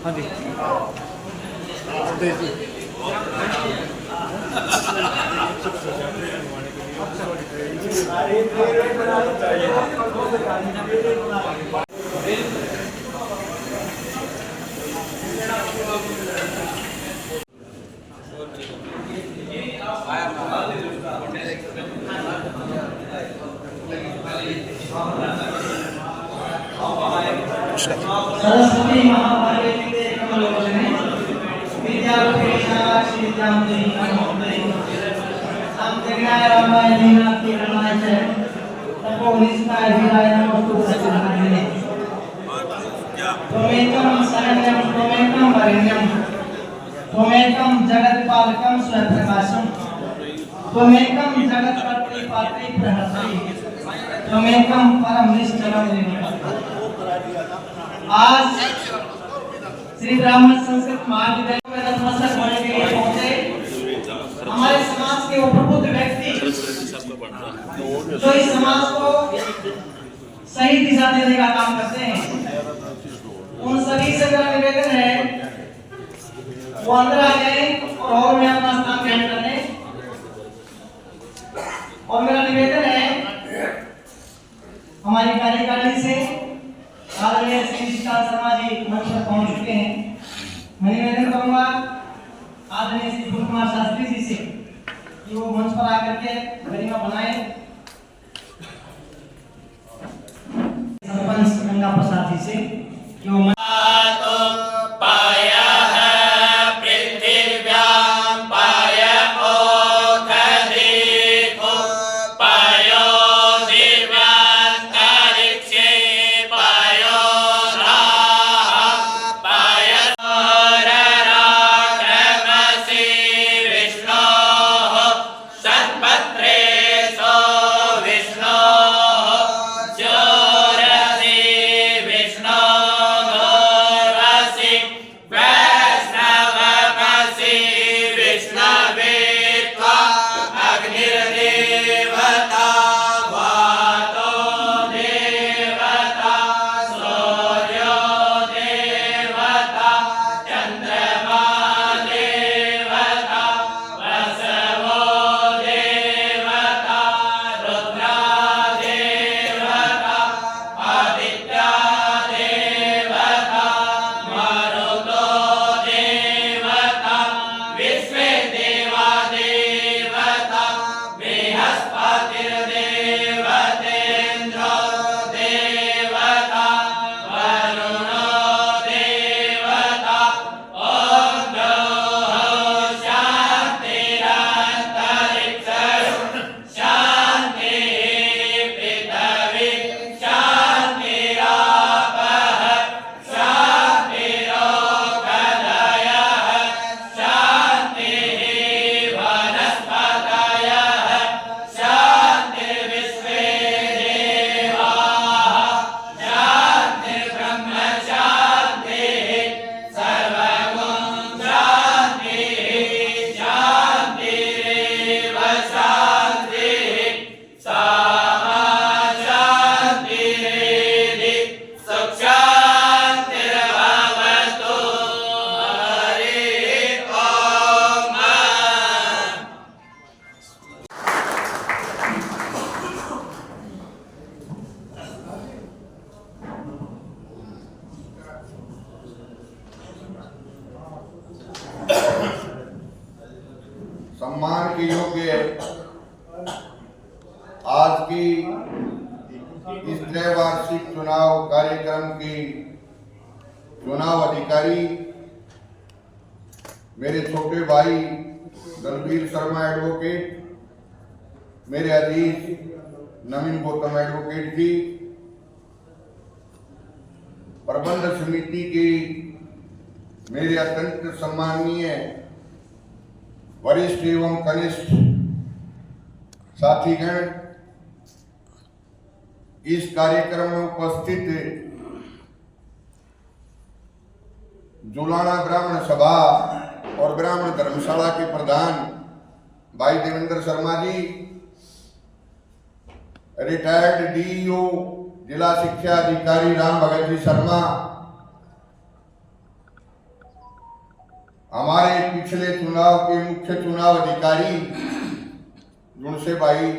हाँ जी सरस्वती महाभारती कमलोचने विद्यापीठाः श्रीरामदेवी नमोस्तुते हम जगन्नाथ रामाय दीनाति रमाय च तपोनिष्ठाय वीराय नमोस्तुते सदानंदे त्वमेकं शरण्यं त्वमेकं वरेण्यं त्वमेकं जगत्पालकं स्वप्रकाशं त्वमेकं जगत्पति पात्रे प्रहर्षि त्वमेकं परम निश्चलं आज श्री ब्राह्मण संस्कृत महाविद्यालय में नतमस्तक होने के लिए पहुंचे हमारे समाज के वो प्रबुद्ध व्यक्ति जो इस समाज को सही दिशा देने का काम करते हैं। उन सभी से मेरा निवेदन है वो अंदर आ जाए और में अपना स्थान ग्रहण कर लें। और मेरा निवेदन है हमारी कार्यकारिणी से आदरणीय श्री विशाल शर्मा जी मंच पर पहुंच चुके हैं। मैं निवेदन करूंगा आदरणीय श्री कुमार शास्त्री जी से कि वो मंच पर आकर के गरिमा बनाए। सरपंच गंगा प्रसाद जी से कि वो सम्मान के योग्य आज की इस त्रैवार्षिक चुनाव कार्यक्रम की चुनाव अधिकारी मेरे छोटे भाई दलबीर शर्मा एडवोकेट, मेरे अजीज नवीन गौतम एडवोकेट जी, प्रबंध समिति की मेरे अत्यंत सम्माननीय वरिष्ठ एवं कनिष्ठ साथीगण, इस कार्यक्रम में उपस्थित जुलाना ब्राह्मण सभा और ब्राह्मण धर्मशाला के प्रधान भाई देवेंद्र शर्मा जी, रिटायर्ड डीईओ जिला शिक्षा अधिकारी राम भगत जी शर्मा, हमारे पिछले चुनाव के मुख्य चुनाव अधिकारी जुनसे भाई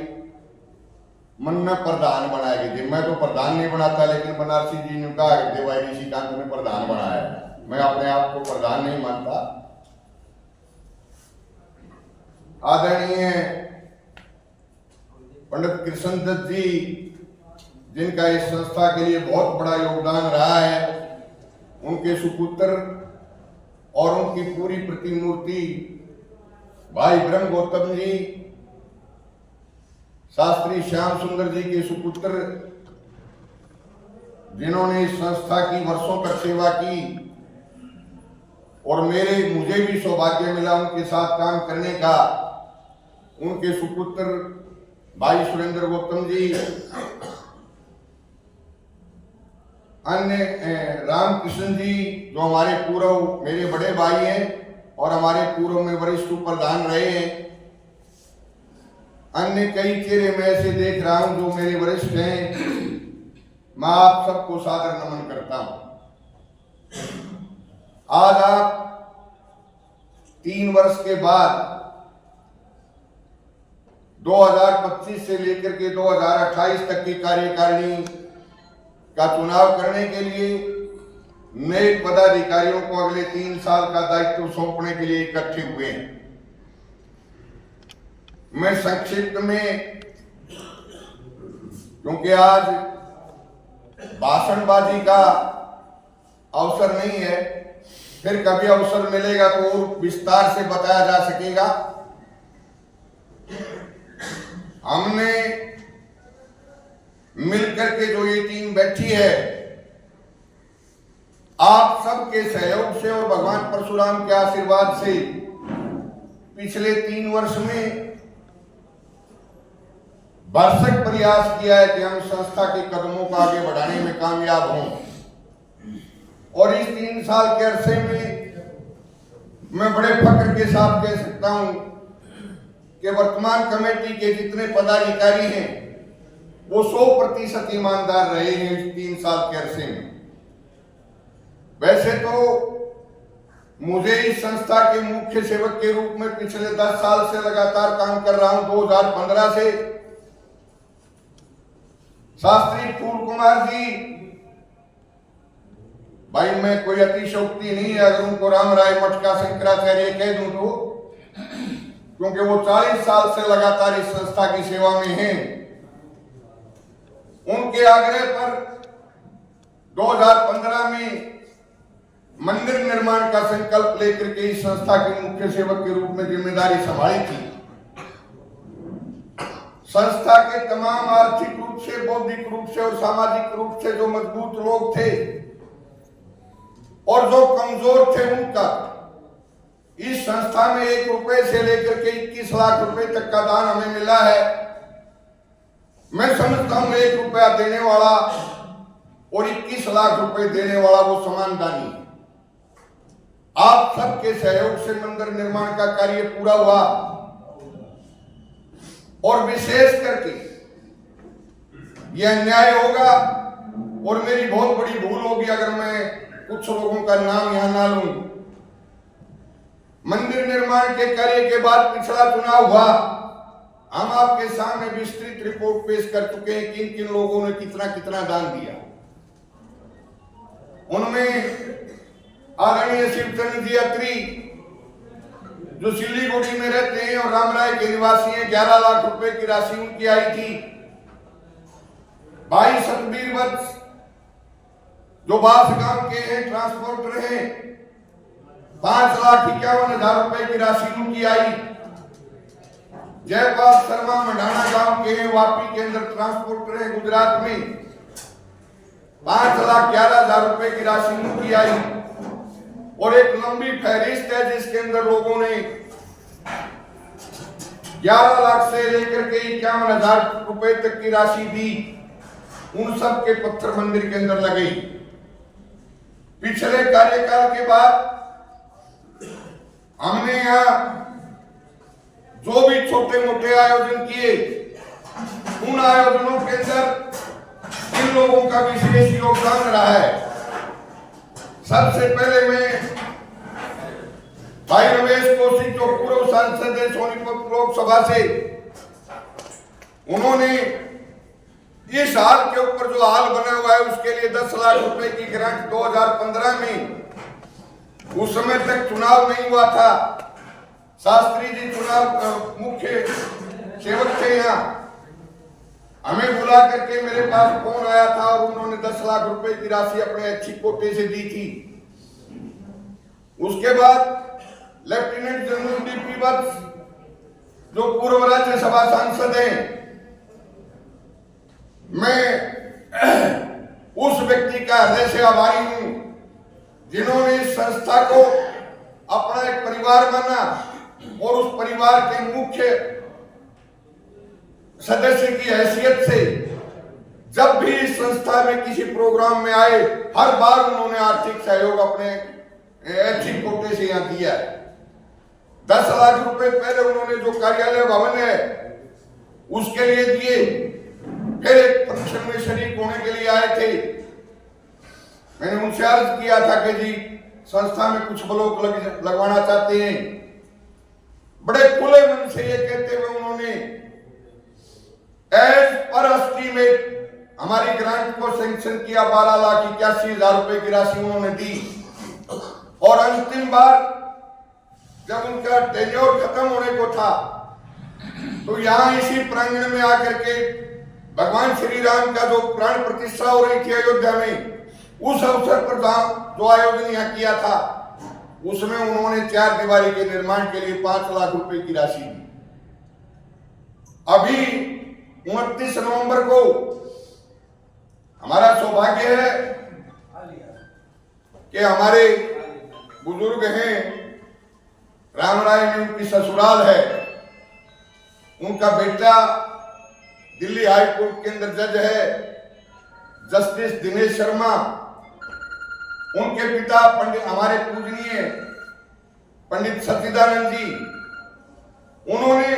मन में प्रधान बनाए गए थे। मैं तो प्रधान नहीं बनाता, लेकिन बनारसी जी ने कहा देवाई ऋषिकांत ने प्रधान बनाया। मैं अपने आप को प्रधान नहीं मानता। आदरणीय पंडित कृष्ण दत्त जी, जिनका इस संस्था के लिए बहुत बड़ा योगदान रहा है, उनके सुपुत्र और उनकी पूरी प्रतिमूर्ति भाई ब्रह्म गौतम जी, शास्त्री श्याम सुंदर जी के सुपुत्र, जिन्होंने इस संस्था की वर्षों तक सेवा की और मुझे भी सौभाग्य मिला उनके साथ काम करने का, उनके सुपुत्र भाई सुरेंद्र गौतम जी, अन्य रामकृष्ण जी जो हमारे पूर्व मेरे बड़े भाई हैं और हमारे पूर्व में वरिष्ठ प्रधान रहे हैं, अन्य कई चेहरे मैं ऐसे देख रहा हूं जो मेरे वरिष्ठ हैं। मैं आप सबको सादर नमन करता हूं। आज आप 3 वर्ष के बाद 2025 से लेकर के 2028 तक की कार्यकारिणी का चुनाव करने के लिए नए पदाधिकारियों को अगले 3 साल का दायित्व सौंपने के लिए इकट्ठे हुए हैं। मैं संक्षिप्त में, क्योंकि आज भाषणबाजी का अवसर नहीं है, फिर कभी अवसर मिलेगा तो और विस्तार से बताया जा सकेगा। हमने मिलकर के जो ये टीम बैठी है, आप सबके सहयोग से और भगवान परशुराम के आशीर्वाद से पिछले 3 वर्ष में भरसक प्रयास किया है कि हम संस्था के कदमों को आगे बढ़ाने में कामयाब हों। और इस 3 साल के अरसे में मैं बड़े फख्र के साथ कह सकता हूं कि वर्तमान कमेटी के जितने पदाधिकारी हैं वो 100% ईमानदार रहे हैं इस 3 साल के अरसे में। वैसे तो मुझे इस संस्था के मुख्य सेवक के रूप में पिछले 10 साल से लगातार काम कर रहा हूं। 2015 से शास्त्री फूल कुमार जी, भाई मैं कोई अतिशयोक्ति नहीं है अगर उनको राम राय मठ का शंकराचार्य कह दूं तो, क्योंकि वो 40 साल से लगातार इस संस्था की सेवा में हैं। उनके आग्रह पर 2015 में मंदिर निर्माण का संकल्प लेकर के इस संस्था के मुख्य सेवक के रूप में जिम्मेदारी संभाली थी। संस्था के तमाम आर्थिक रूप से, बौद्धिक रूप से और सामाजिक रूप से जो मजबूत लोग थे और जो कमजोर थे, उनका इस संस्था में 1 रुपए से लेकर के 21 लाख रुपए तक का दान हमें मिला है। मैं समझता हूं 1 रुपया देने वाला और 21 लाख रुपए देने वाला वो समान दानी है। आप सबके सहयोग से मंदिर निर्माण का कार्य पूरा हुआ और विशेष करके यह अन्याय होगा और मेरी बहुत बड़ी भूल होगी अगर मैं कुछ लोगों का नाम यहां ना लूं। मंदिर निर्माण के कार्य के बाद पिछला चुनाव हुआ, हम आपके सामने विस्तृत रिपोर्ट पेश कर चुके हैं किन किन लोगों ने कितना कितना दान दिया। उनमें आदरणीय शिवचंद्र जी अत्री जो सिलीगुड़ी में रहते हैं और रामराय के निवासी हैं, 11 लाख रुपए की राशि उनकी आई थी। भाई सतबीर वत्स जो बास गांव के हैं, ट्रांसपोर्टर हैं, 5,51,000 रुपए की राशि उनकी आई। जयपाल शर्मा मंडाना गांव के हैं, वापी के अंदर ट्रांसपोर्टर हैं गुजरात में, 5,11,000 रुपए की राशि उनकी आई। और एक लंबी फहरिस्त है जिसके अंदर लोगों ने 11 लाख से लेकर के 51,000 रुपए तक की राशि दी। उन सब के पत्थर मंदिर के अंदर लगे। पिछले कार्यकाल के बाद हमने यहाँ जो भी छोटे मोटे आयोजन किए, उन आयोजनों के अंदर इन लोगों का विशेष योगदान रहा है। सबसे पहले मैं भाई रमेश कौशिक जो पूर्व सांसद है सोनीपत लोकसभा से, उन्होंने इस हाल के ऊपर जो हाल बना हुआ है उसके लिए 10 लाख रुपए की ग्रांट 2015 में, उस समय तक चुनाव नहीं हुआ था, शास्त्री जी चुनाव मुख्य सेवक थे यहाँ, हमें बुला करके मेरे पास फोन आया था और उन्होंने 10 लाख रुपए की राशि अपने अच्छी कोटे से दी थी। उसके बाद लेफ्टिनेंट जनरल डीपी वत्स जो पूर्व राज्यसभा सांसद हैं, मैं उस व्यक्ति का हृदय से आभारी हूं जिन्होंने इस संस्था को अपना एक परिवार माना और उस परिवार के मुख्य सदस्य की हैसियत से जब भी इस संस्था में किसी प्रोग्राम में आए, हर बार उन्होंने आर्थिक सहयोग अपने अच्छी कोटे से यहाँ दिया है। 10 लाख रुपए पहले उन्होंने जो कार्यालय भवन है उसके लिए दिए, फिर एक फंक्शन में शरीक होने के लिए आए थे। मैंने उनसे अर्ज किया था कि जी संस्था में कुछ ब्लॉक लगवाना चाहते हैं। बड़े खुले मन से ये कहते हुए उन्होंने एज पर एस्टीमेट हमारी ग्रांट को सैंक्शन किया, 12,81,000 रुपए की राशि उन्होंने दी। और अंतिम बार जब उनका टेन्योर खत्म होने को था तो यहाँ इसी प्रांगण में आकर के भगवान श्री राम का जो प्राण प्रतिष्ठा हो रही थी अयोध्या में, उस अवसर पर जो आयोजन यहाँ किया था उसमें उन्होंने 4 दीवारी के निर्माण के लिए 5 लाख रुपए की राशि दी। अभी 29 नवंबर को हमारा सौभाग्य है कि हमारे बुजुर्ग हैं राम राय में उनकी ससुराल है, उनका बेटा दिल्ली हाई कोर्ट के अंदर जज है, जस्टिस दिनेश शर्मा, उनके पिता पंडित हमारे पूजनीय पंडित सच्चिदानंद जी, उन्होंने,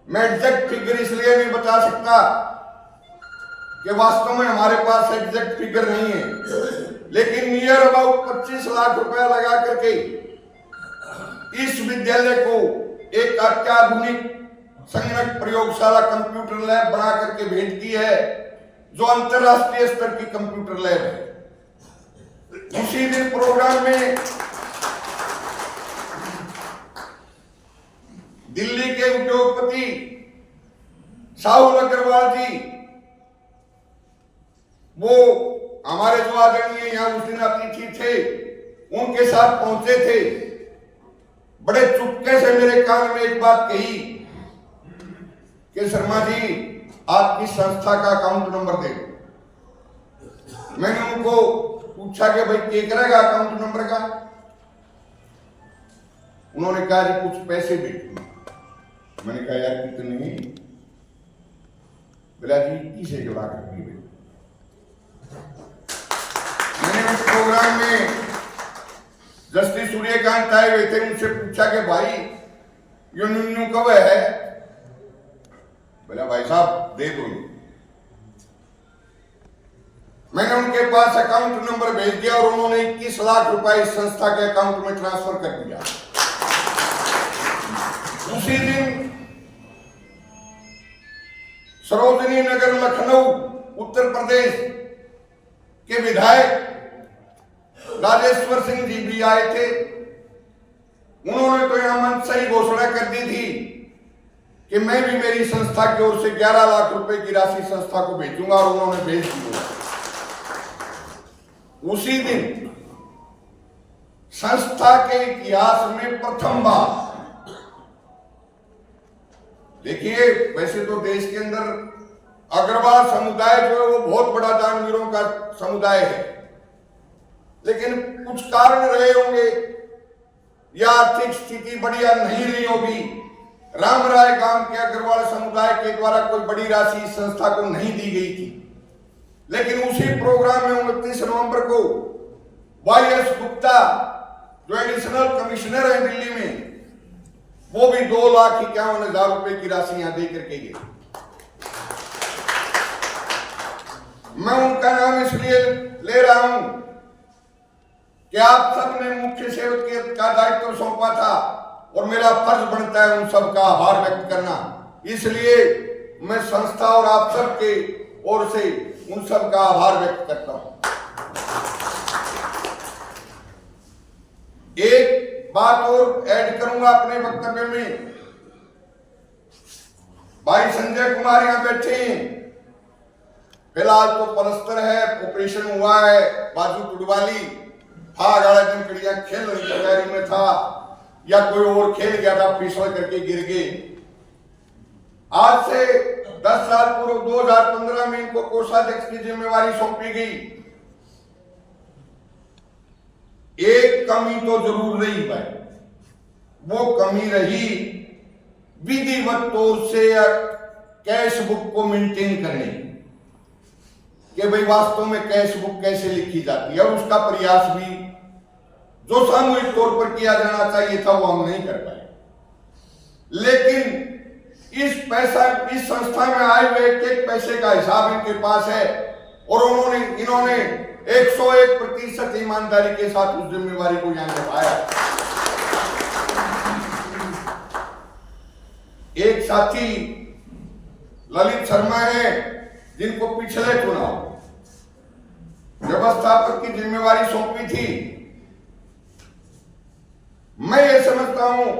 मैं एग्जैक्ट फिगर इसलिए नहीं बता सकता कि वास्तव में हमारे पास एग्जैक्ट फिगर नहीं है, लेकिन नियर अबाउट 25 लाख रुपया लगा करके इस विद्यालय को एक अत्याधुनिक संगणक प्रयोगशाला कंप्यूटर लैब बना करके भेज दी है, जो अंतरराष्ट्रीय स्तर की कंप्यूटर लैब है। उसी दिन प्रोग्राम में दिल्ली के उद्योगपति साहुल अग्रवाल जी, वो हमारे जो आदरणीय यहाँ उस दिन अतिथि थे, उनके साथ पहुंचे थे। बड़े चुपके से मेरे कान में एक बात कही कि शर्मा जी आपकी संस्था का अकाउंट नंबर दे। मैंने उनको पूछा कि भाई क्या करेगा अकाउंट नंबर का? उन्होंने कहा जी कुछ पैसे भेजो। मैंने कहा यार कितने? बोला जी 21 लाख रुपये। मैंने उस प्रोग्राम में जस्टिस सूर्यकांत आए हुए थे, उनसे पूछा कि भाई ये न्यू कब है? बोला भाई साहब दे दो। मैंने उनके पास अकाउंट नंबर भेज दिया और उन्होंने 21 लाख रुपए इस संस्था के अकाउंट में ट्रांसफर कर दिया। उसी दिन सरोजनी नगर लखनऊ उत्तर प्रदेश के विधायक राजेश्वर सिंह जी भी आए थे। उन्होंने तो यहां मंच से ही घोषणा कर दी थी कि मैं भी मेरी संस्था की ओर से 11 लाख रुपए की राशि संस्था को भेजूंगा, और उन्होंने भेज दी। उसी दिन संस्था के इतिहास में प्रथम बार, देखिए वैसे तो देश के अंदर अग्रवाल समुदाय जो है वो बहुत बड़ा दानवीरों का समुदाय है, लेकिन कुछ कारण रहे होंगे या आर्थिक स्थिति बढ़िया नहीं रही होगी, रामराय गांव के अग्रवाल समुदाय के द्वारा कोई बड़ी राशि इस संस्था को नहीं दी गई थी। लेकिन उसी प्रोग्राम में 29 नवंबर को YS गुप्ता जो एडिशनल कमिश्नर है दिल्ली में, वो भी 2,51,000 रुपए की राशि यहां दे करके गए। मैं उनका नाम इसलिए ले रहा हूं कि आप सबने मुख्य सेवक का दायित्व सौंपा था और मेरा फर्ज बनता है उन सबका आभार व्यक्त करना। इसलिए मैं संस्था और आप सबके ओर से उन सबका आभार व्यक्त करता हूं। एक बात और ऐड करूंगा अपने वक्तव्य में। भाई संजय कुमार यहां बैठे हैं। फिलहाल तो पलस्तर है, ऑपरेशन हुआ है, बाजू टुडवाली था, गाड़ा दिन कड़िया खेल रही तैयारी में था या कोई और खेल गया था, फिसल करके गिर गए। आज से 10 साल पूर्व 2015 में इनको कोषाध्यक्ष की जिम्मेवारी सौंपी गई। एक कमी तो जरूर रही भाई, वो कमी रही विधिवत तौर से कैश बुक को मेंटेन करने कि भाई वास्तव में कैश बुक कैसे लिखी जाती है, और उसका प्रयास भी जो सामूहिक तौर पर किया जाना चाहिए था वो हम नहीं कर पाए। लेकिन इस संस्था में आए हुए एक पैसे का हिसाब इनके पास है और इन्होंने 101% ईमानदारी के साथ उस जिम्मेवारी को यहां निभाया। एक साथी ललित शर्मा है जिनको पिछले चुनाव व्यवस्थापक की जिम्मेवारी सौंपी थी। मैं ये समझता हूं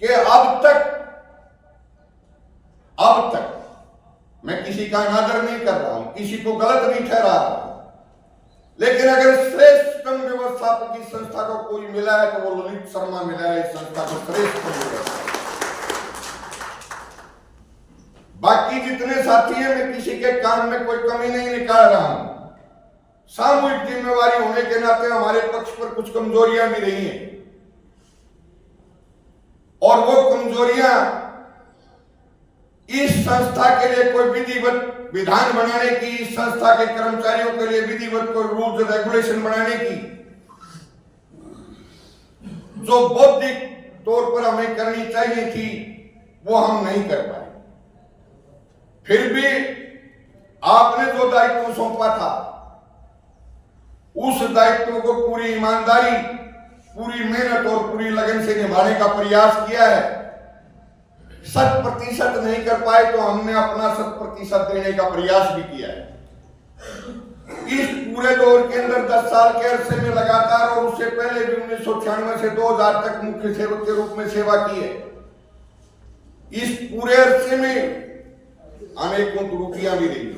कि अब तक मैं किसी का अनादर नहीं कर रहा हूं, किसी को गलत नहीं ठहरा रहा, लेकिन अगर श्रेष्ठतम व्यवस्थापक इस संस्था को कोई मिला है तो वो ललित शर्मा मिला है। इस संस्था को श्रेष्ठतम व्यवस्थापक। बाकी जितने साथी हैं, मैं किसी के काम में कोई कमी नहीं निकाल रहा हूं। सामूहिक जिम्मेवारी होने के नाते हमारे पक्ष पर कुछ कमजोरियां भी रही हैं और वो कमजोरियां इस संस्था के लिए कोई विधिवत विधान बनाने की, इस संस्था के कर्मचारियों के लिए विधिवत कोई रूल्स रेगुलेशन बनाने की जो बौद्धिक तौर पर हमें करनी चाहिए थी वो हम नहीं कर पाए। फिर भी आपने जो दायित्व सौंपा था उस दायित्व को पूरी ईमानदारी, पूरी मेहनत और पूरी लगन से निभाने का प्रयास किया है। 100% नहीं कर पाए तो हमने अपना 100% देने का प्रयास भी किया है। इस पूरे दौर के अंदर 10 साल के अरसे में लगातार और उससे पहले भी 1996 से 2000 तक मुख्य सेवक के रूप में सेवा की है। इस पूरे अरसे में अनेकों त्रुटियां भी रही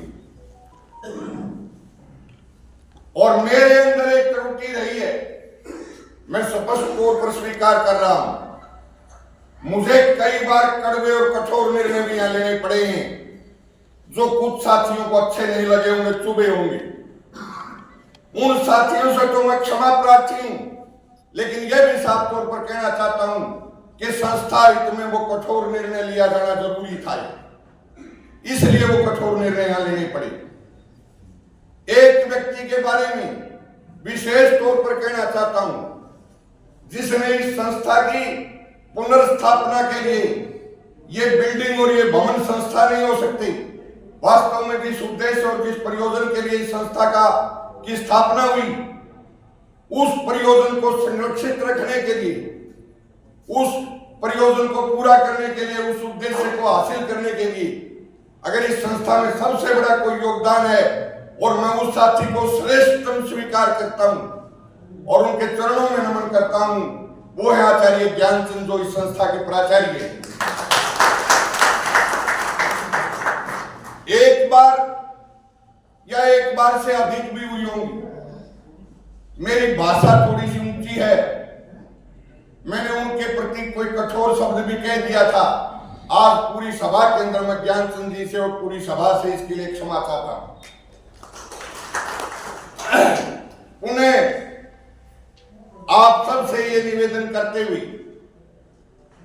और मेरे अंदर एक त्रुटि रही है, मैं स्पष्ट तौर पर स्वीकार कर रहा हूं। मुझे कई बार कड़वे और कठोर निर्णय भी यहां लेने पड़े हैं जो कुछ साथियों को अच्छे नहीं लगे होंगे, चुभे होंगे। उन साथियों से तो मैं क्षमा प्रार्थी हूं, लेकिन यह भी साफ तौर पर कहना चाहता हूं कि संस्था हित में वो कठोर निर्णय लिया जाना जरूरी था, इसलिए वो कठोर निर्णय यहां लेने पड़े। एक व्यक्ति के बारे में विशेष तौर पर कहना चाहता हूं जिसने इस संस्था की पुनर्स्थापना के लिए, ये बिल्डिंग और ये भवन संस्था नहीं हो सकती। वास्तव में जिस उद्देश्य और जिस प्रयोजन के लिए इस संस्था की स्थापना हुई, उस प्रयोजन को संरक्षित रखने के लिए, उस प्रयोजन को पूरा करने के लिए, उस उद्देश्य को हासिल करने के लिए अगर इस संस्था में सबसे बड़ा कोई योगदान है और मैं उस साथी को श्रेष्ठतम स्वीकार करता हूं और उनके चरणों में नमन करता हूं, वो है आचार्य ज्ञानचंद जो इस संस्था के प्राचार्य हैं। एक बार या एक बार से अधिक भी हुई होंगी, मेरी भाषा थोड़ी सी ऊंची है, मैंने उनके प्रति कोई कठोर शब्द भी कह दिया था। आज पूरी सभा के अंदर मैं ज्ञानचंद जी से और पूरी सभा से इसके लिए क्षमा चाहता हूं। उन्हें आप सबसे ये निवेदन करते हुए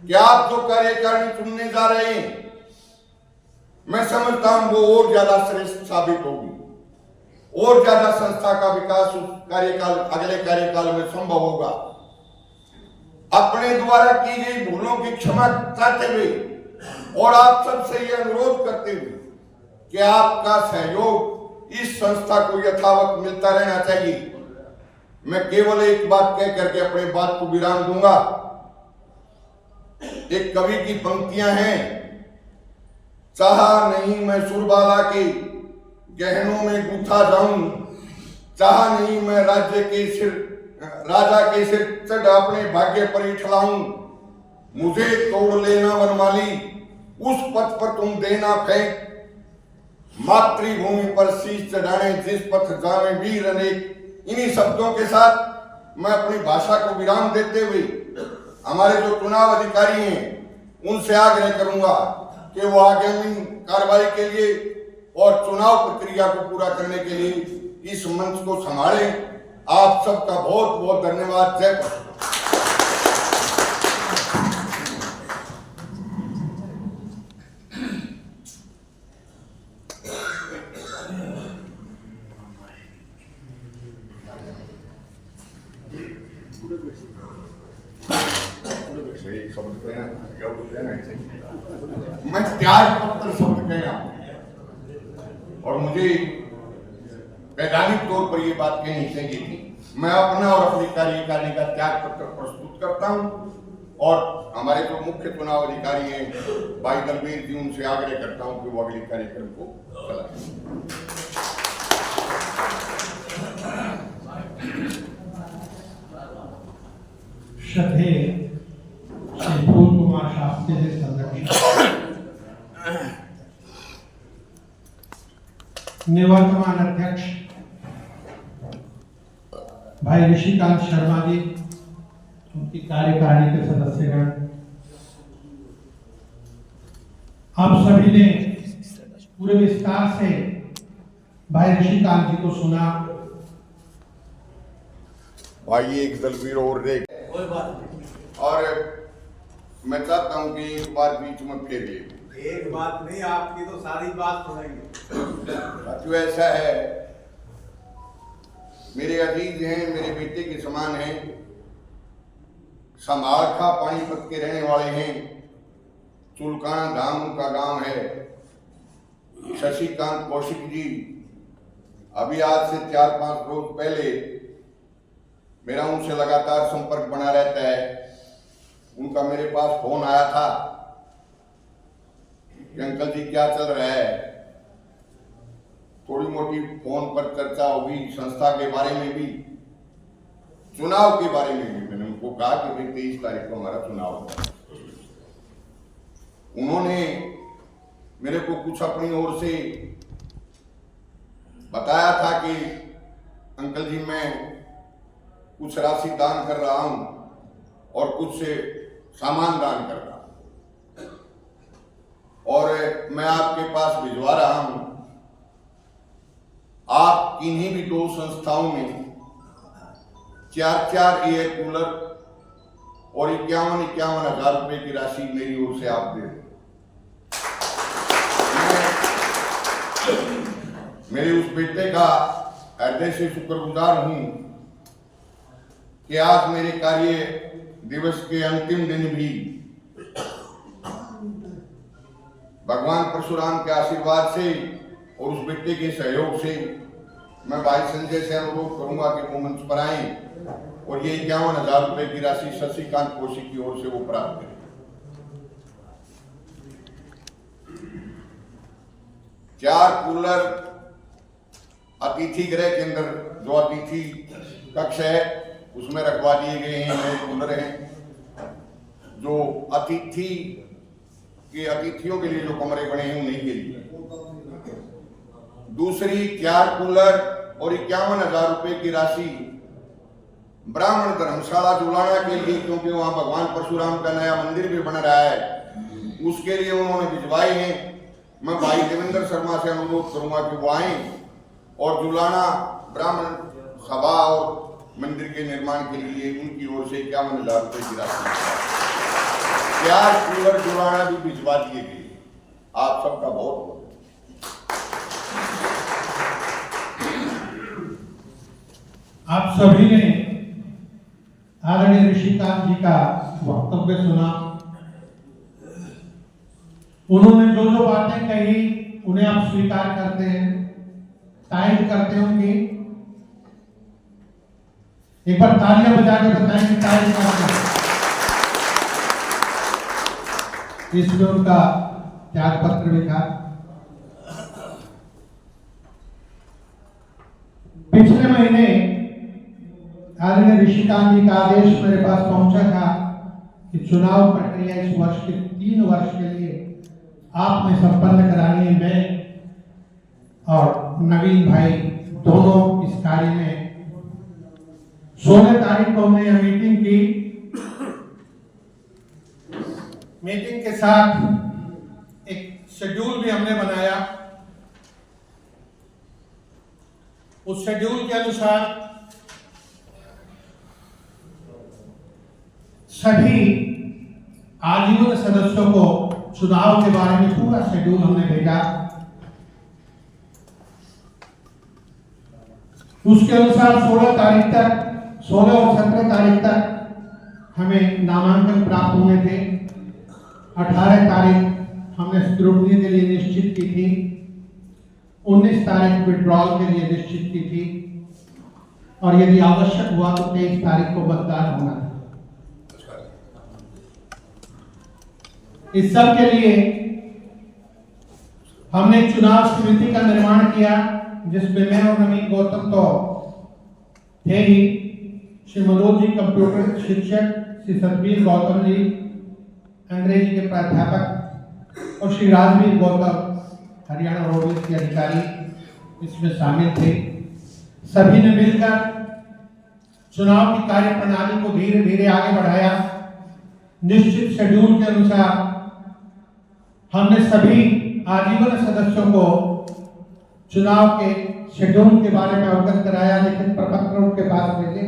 कि आप जो कार्यकारिणी चुनने जा रहे हैं, मैं समझता हूं वो और ज्यादा श्रेष्ठ साबित होगी और ज्यादा संस्था का विकास उस कार्यकाल, अगले कार्यकाल में संभव होगा। अपने द्वारा की गई भूलों की क्षमा चाहते हुए और आप सबसे यह अनुरोध करते हुए कि आपका सहयोग इस संस्था को यथावत मिलता रहना चाहिए। मैं केवल एक बात कह करके अपने बात को विराम दूंगा। एक कवि की पंक्तियां हैं, चाहा नहीं मैं सुरबाला के गहनों में गूंथा जाऊं, चाहा नहीं मैं राजा के सिर चढ़ अपने भाग्य पर इठलाऊं, मुझे तोड़ लेना वनमाली उस पथ पर तुम देना फेंक, मातृभूमि पर शीश चढ़ाने जिस पथ जावे वीर अनेक। इन्हीं शब्दों के साथ मैं अपनी भाषा को विराम देते हुए हमारे जो चुनाव अधिकारी हैं उनसे आग्रह करूंगा कि वो आगामी कार्रवाई के लिए और चुनाव प्रक्रिया को पूरा करने के लिए इस मंच को संभालें। आप सबका बहुत बहुत धन्यवाद। जय हिंद। मैं त्याग पत्र शब्द कहना और मुझे वैधानिक तौर पर यह बात कहनी चाहिए थी। मैं अपना और अपनी कार्यकारिणी का त्याग पत्र प्रस्तुत करता हूं और हमारे जो मुख्य चुनाव अधिकारी हैं भाई दलबीर जी, उनसे आग्रह करता हूं कि वो अगले कार्यक्रम को चलाएं। श्रद्धेय श्री भूल कुमार शास्त्री जी संरक्षक, निवर्तमान अध्यक्ष भाई ऋषिकांत शर्मा जी, उनकी कार्यकारिणी के सदस्यगण, आप सभी ने पूरे विस्तार से भाई ऋषिकांत जी को सुना। भाई एक दलबीर और देख, कोई बात नहीं। और मैं चाहता हूं कि एक बार बीच में फिर ले। एक बात नहीं, आपकी तो सारी बात सुनेंगे। साथियों, ऐसा है, मेरे अजीज हैं, मेरे बेटे के समान हैं, समाखा पानीपत के रहने वाले हैं, चुलकाना धाम उनका गांव है। शशिकांत कौशिक जी, अभी आज से 4-5 रोज पहले मेरा उनसे लगातार संपर्क बना रहता है। उनका मेरे पास फोन आया था कि अंकल जी क्या चल रहा है। थोड़ी मोटी फोन पर चर्चा होगी, संस्था के बारे में भी, चुनाव के बारे में भी। मैंने उनको कहा कि भाई 23 तारीख को हमारा चुनाव होगा। उन्होंने मेरे को कुछ अपनी ओर से बताया था कि अंकल जी मैं कुछ राशि दान कर रहा हूं और कुछ से सामान दान कर रहा हूं और मैं आपके पास भिजवा रहा हूं। आप किन्हीं भी 2 संस्थाओं में 4 एयर कूलर और 51 हजार रुपए की राशि मेरी ओर से आप दे दें। मेरे उस बेटे का हृदय से शुक्रगुजार हूं कि आज मेरे कार्य दिवस के अंतिम दिन भी भगवान परशुराम के आशीर्वाद से और उस बेटे के सहयोग से मैं भाई संजय से अनुरोध करूंगा कि वो मंच पर आए और ये 51,000 रुपए की राशि शशिकांत कौशिक की ओर से वो प्राप्त करें। 4 कूलर अतिथि गृह के अंदर, जो अतिथि कक्ष है उसमें रखवा दिए गए हैं। नए कूलर हैं जो अतिथियों के लिए जो कमरे बने हैं उन्हीं के लिए। दूसरी 4 कूलर और 51,000 रुपए की राशि ब्राह्मण धर्मशाला जुलाना के लिए, क्योंकि वहां भगवान परशुराम का नया मंदिर भी बन रहा है, उसके लिए उन्होंने भिजवाई है। मैं भाई देवेंद्र शर्मा से अनुरोध करूंगा कि वो आए और जुलाना ब्राह्मण सभा और मंदिर के निर्माण के लिए उनकी ओर से 51,000 रुपए की राशि 4 कूलर जुलाना भी भिजवा दिए गए। आप सबका बहुत बहुत आप सभी ने आदरणीय ऋषिकांत जी का वक्तव्य सुना। उन्होंने जो जो बातें कही उन्हें आप स्वीकार करते हैं, तायद करते होंगे। एक बार तालियां बजा के बताएं कि तारीफ करते हैं। इसमें उनका त्याग पत्र भी था। पिछले महीने आदरणीय ऋषिकांत जी का आदेश मेरे पास पहुंचा था कि चुनाव प्रक्रिया इस वर्ष के 3 वर्ष के लिए आपने संपन्न करानी है। मैं और नवीन भाई दोनों इस कार्य में 16 तारीख को हमने यह मीटिंग की। मीटिंग के साथ एक शेड्यूल भी हमने बनाया। उस शेड्यूल के अनुसार सभी आजीवन सदस्यों को चुनाव के बारे में पूरा शेड्यूल हमने भेजा। उसके अनुसार 16 और 17 तारीख तक हमें नामांकन प्राप्त हुए थे। 18 तारीख हमने स्क्रूटनी के लिए निश्चित की थी। 19 तारीख विड्रॉल के लिए निश्चित की थी और यदि आवश्यक हुआ तो 23 तारीख को मतदान होना था। इस सब के लिए हमने चुनाव समिति का निर्माण किया, जिसमें मैं और नवीन गौतम तो थे ही। श्री मनोज जी कंप्यूटर शिक्षक, श्री सतबीर गौतम जी अंग्रेजी के प्राध्यापक और श्री राजवीर गौतम हरियाणा रोडवेज के अधिकारी इसमें शामिल थे। सभी ने मिलकर चुनाव की कार्य प्रणाली को धीरे धीरे आगे बढ़ाया। निश्चित शेड्यूल के अनुसार हमने सभी आजीवन सदस्यों को चुनाव के शेड्यूल के बारे में अवगत कराया, लेकिन प्रपत्र उनके पास भेजे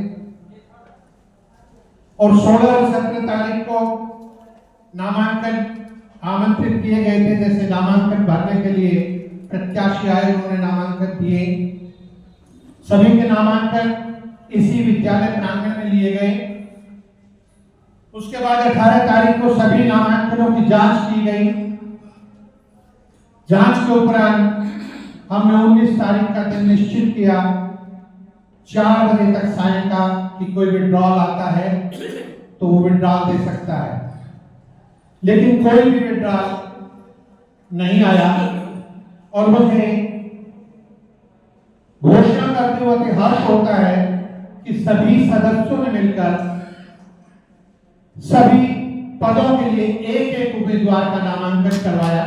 और 16 और 17 तारीख को नामांकन आमंत्रित किए गए थे। जैसे नामांकन भरने के लिए प्रत्याशी आए, उन्होंने नामांकन दिए। सभी के नामांकन इसी विद्यालय प्रांगण में लिए गए। उसके बाद 18 तारीख को सभी नामांकनों की जांच की गई। जांच के उपरांत हमने 19 तारीख का दिन निश्चित किया 4 बजे तक सायं का कि कोई विड्रॉल आता है तो वो विड्रॉल दे सकता है। लेकिन कोई भी विड्रॉल नहीं आया और मुझे घोषणा करते हुए हर्ष होता है कि सभी सदस्यों ने मिलकर सभी पदों के लिए एक उम्मीदवार का नामांकन करवाया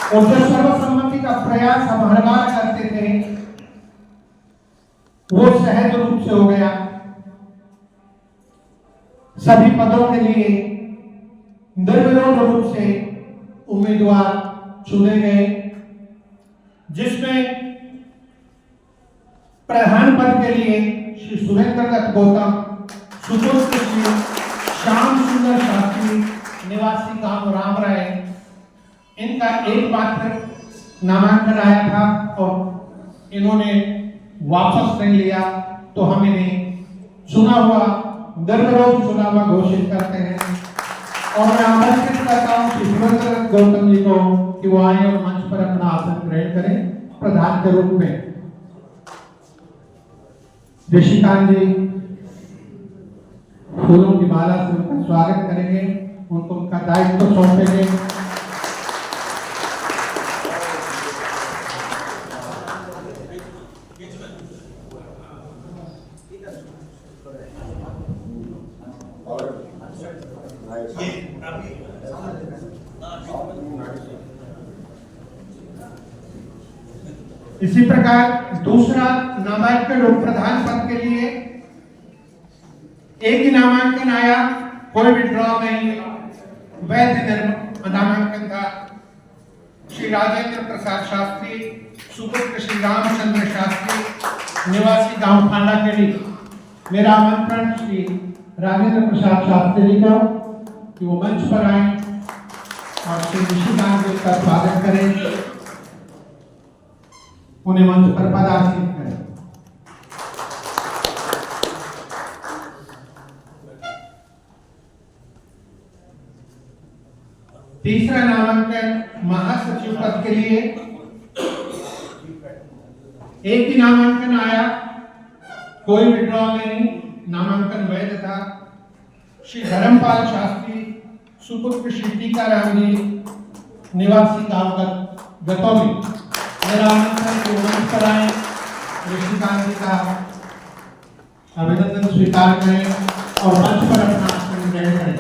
और जो सर्वसम्मति का प्रयास हम हर बार करते थे वो सहज रूप से हो गया। सभी पदों के लिए निर्विरोध रूप से उम्मीदवार चुने गए, जिसमें प्रधान पद के लिए श्री सुरेंद्र दत्त गौतम, सुपुत्र श्री श्याम सुंदर शास्त्री निवासी गांव राम राय, इनका एकमात्र नामांकन आया था और इन्होंने वापस नहीं लिया, तो हम इन्हें चुना हुआ निर्विरोध चुना हुआ घोषित करते हैं। और मैं आमंत्रित करता हूं श्री सुरेंद्र दत्त गौतम जी को कि वो आए और मंच पर अपना आसन ग्रहण करें प्रधान के रूप में। ऋषिकांत जी फूलों की माला से उनका स्वागत करेंगे, उनको उनका दायित्व सौंपेंगे। इसी प्रकार दूसरा नामांकन उप प्रधान पद के लिए एक ही नामांकन आया, कोई विड्रॉ नहीं, वैध नामांकन था। श्री राजेंद्र प्रसाद शास्त्री, सुपुत्र श्री रामचंद्र शास्त्री निवासी गांव खांडाखेड़ी। मेरा आमंत्रण श्री राजेंद्र प्रसाद शास्त्री जी को कि वो मंच पर आए और श्री ऋषिकांत जी का स्वागत करें, उन्हें मंच पर पदार्पण करें। तीसरा नामांकन महासचिव पद के लिए एक ही नामांकन आया, कोई विड्रॉल नहीं, नामांकन वैध था। श्री धर्मपाल शास्त्री सुपुत्र श्री टीकाराम जी निवासी गांव गतौली, मेरा आनंद है कि मंच पर आए, ऋषिकांत जी का अभिनंदन स्वीकार करें और मंच पर अपना आसन ग्रहण करें।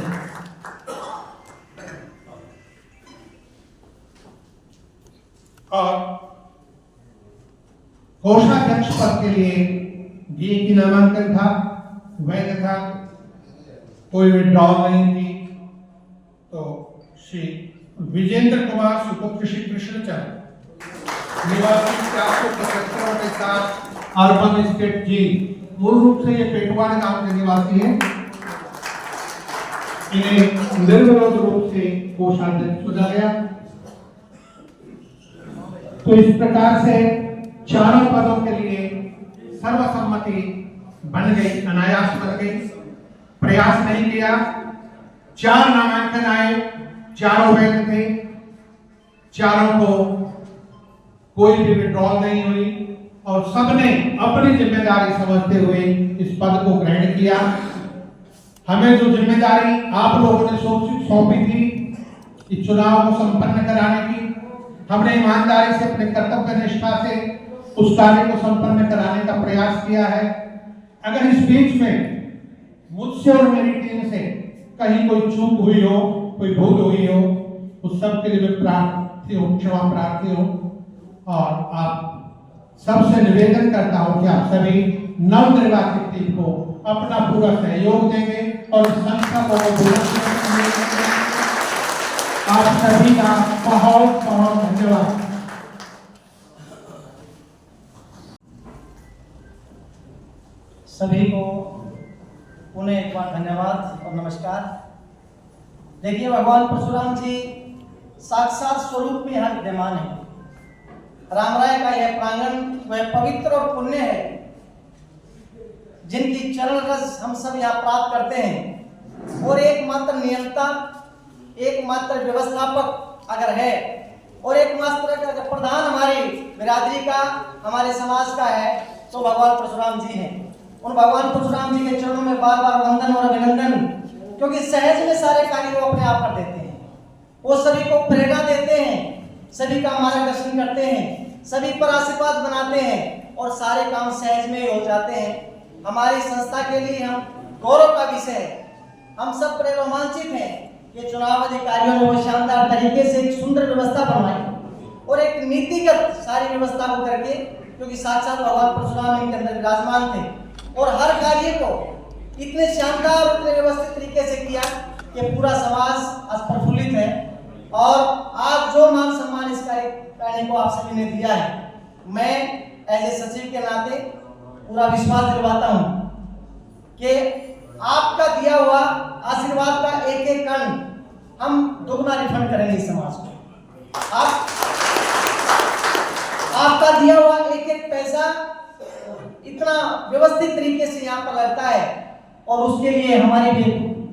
और कोषाध्यक्ष पद के लिए जी की नामांकन था, वैध था, कोई विड्रॉल नहीं थी। तो श्री विजेंद्र कुमार सुपुत्र श्री कृष्णचंद्र निवासी 475 के साथ अर्बन स्टेट जी, मूल रूप से ये पेटवाड़ गांव के निवासी हैं। इन्हें निर्विरोध रूप से कोषाध्यक्ष चुना गया। तो इस प्रकार से चारों पदों के लिए सर्वसम्मति बन गई, अनायास बन गई, प्रयास नहीं किया। 4 नामांकन आए, चारों वैध थे, चारों को कोई भी विड्रॉल नहीं हुई और सबने अपनी जिम्मेदारी समझते हुए इस पद को ग्रहण किया। हमें जो जिम्मेदारी आप लोगों ने सौंपी थी इस चुनाव को संपन्न कराने की, हमने ईमानदारी से अपने कर्तव्य निष्ठा से उस कार्य को संपन्न कराने का प्रयास किया है। अगर इस बीच में मुझसे और मेरी टीम से कहीं कोई चूक हुई हो, कोई भूल हुई हो, उस सब के लिए मैं प्रार्थी हूँ, क्षमा प्रार्थी हूँ। और आप सबसे निवेदन करता हूँ कि आप सभी नवनिर्वाचित टीम को अपना पूरा सहयोग देंगे और संस्था को आप सभी का बहुत बहुत धन्यवाद। सभी को पुनः एक बार धन्यवाद और नमस्कार। देखिए, भगवान परशुराम जी साक्षात स्वरूप में यहाँ विद्यमान है। रामराय का यह प्रांगण वह पवित्र और पुण्य है जिनकी चरण रस हम सब यहाँ प्राप्त करते हैं। और एकमात्र नियंता, एकमात्र व्यवस्थापक अगर है और एकमात्र प्रधान हमारी बिरादरी का, हमारे समाज का है तो भगवान परशुराम जी हैं। उन भगवान परशुराम जी के चरणों में बार बार वंदन और अभिनंदन, क्योंकि सहज में सारे कार्य वो अपने आप कर देते हैं। वो सभी को प्रेरणा देते हैं, सभी का मार्गदर्शन करते हैं, सभी पर आशीर्वाद बनाते हैं और सारे काम सहज में हो जाते हैं। हमारी संस्था के लिए हम गौरव का विषय है। हम सब बड़े रोमांचित हैं कि चुनाव अधिकारियों ने वो शानदार तरीके से एक सुंदर व्यवस्था बनवाई और एक नीतिगत सारी व्यवस्था को करके, क्योंकि साक्षात भगवान परशुराम इनके अंदर विराजमान थे और हर कार्य को इतने शानदार और इतने व्यवस्थित तरीके से किया कि पूरा समाज आज प्रफुल्लित है। और आज जो मान सम्मान इस कार्य को आप सभी ने दिया है, मैं एज ए सचिव के नाते पूरा विश्वास दिलवाता हूं कि आपका दिया हुआ आशीर्वाद का एक एक कण हम दोगुना रिफंड करेंगे इस समाज को। आपका दिया हुआ एक एक पैसा इतना व्यवस्थित तरीके से यहाँ पर लगता है और उसके लिए हमारे भी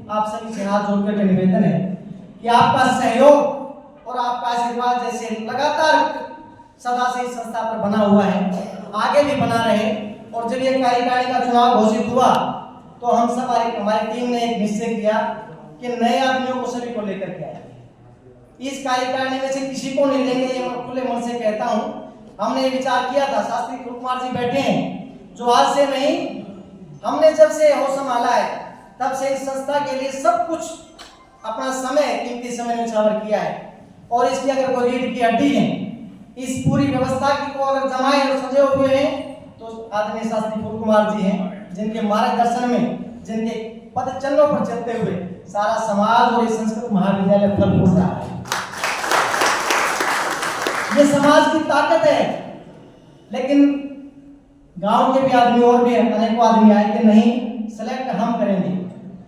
आप सभी से हाथ जोड़ कर निवेदन है कि आपका सहयोग और आपका आशीर्वाद जैसे लगातार सदा से इस संस्था पर बना हुआ है, आगे भी बना रहे। और जब ये कार्यकारिणी का चुनाव घोषित हुआ तो हम सब हमारी टीम ने एक निश्चय किया कि नए आदमियों को सभी को लेकर के आए। इस कार्यकारिणी में से किसी को नहीं लेंगे, ये मैं खुले मन से कहता हूँ। हमने ये विचार किया था, शास्त्री कुमार जी बैठे हैं जो आज से नहीं, हमने जब से होश संभाला है तब से इस संस्था के लिए सब कुछ अपना समय, कीमती समय न्यौछावर किया है। और इसकी अगर कोई रीढ़ की हड्डी है इस पूरी व्यवस्था की को अगर जमाए और सजे हुए हैं तो आदरणीय शास्त्री कुमार जी हैं, जिनके मार्गदर्शन में, जिनके पद चिन्हों पर चलते हुए सारा समाज और इस संस्कृत महाविद्यालय फल फूल रहा है। ये समाज की ताकत है। लेकिन गांव के भी आदमी और भी अनेकों आदमी आए कि नहीं, सेलेक्ट हम करेंगे,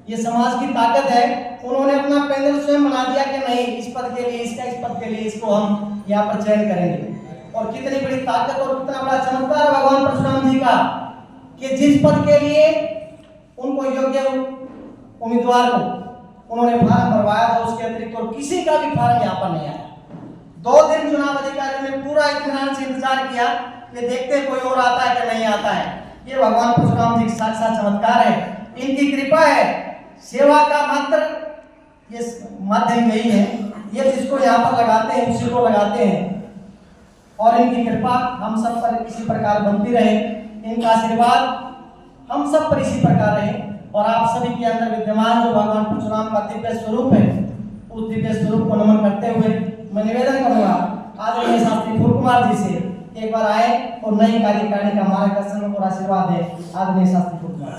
ये समाज की ताकत है। उन्होंने अपना पैनल स्वयं बना दिया कि नहीं, इस पद के लिए इसका, इस पद के लिए इसको हम यहाँ पर चयन करेंगे। और कितनी बड़ी ताकत और कितना बड़ा चमत्कार भगवान परशुराम जी का कि जिस पद के लिए उनको योग्य उम्मीदवार को उन्होंने फार्म भरवाया था, उसके अतिरिक्त और किसी का भी फार्म यहाँ पर नहीं आया। 2 दिन चुनाव अधिकारियों ने पूरा इत्मीनान से इंतजार किया कि देखते कोई और आता है कि नहीं आता है। ये भगवान परशुराम जी का साक्षात चमत्कार है, इनकी कृपा है। सेवा का मात्र ये माध्यम यही है, ये जिसको यहाँ पर लगाते हैं उसी को लगाते हैं, और इनकी कृपा हम सब पर इसी प्रकार बनती रहे, इनका आशीर्वाद हम सब पर इसी प्रकार रहे, और आप सभी के अंदर विद्यमान जो भगवान परशुराम का दिव्य स्वरूप है, उस दिव्य स्वरूप को नमन करते हुए मैं निवेदन करूंगा आदरणीय शास्त्री फूल कुमार जी से एक बार आए और नई कार्यकारिणी का मार्गदर्शन और आशीर्वाद है। आदरणीय शास्त्री फूल कुमार।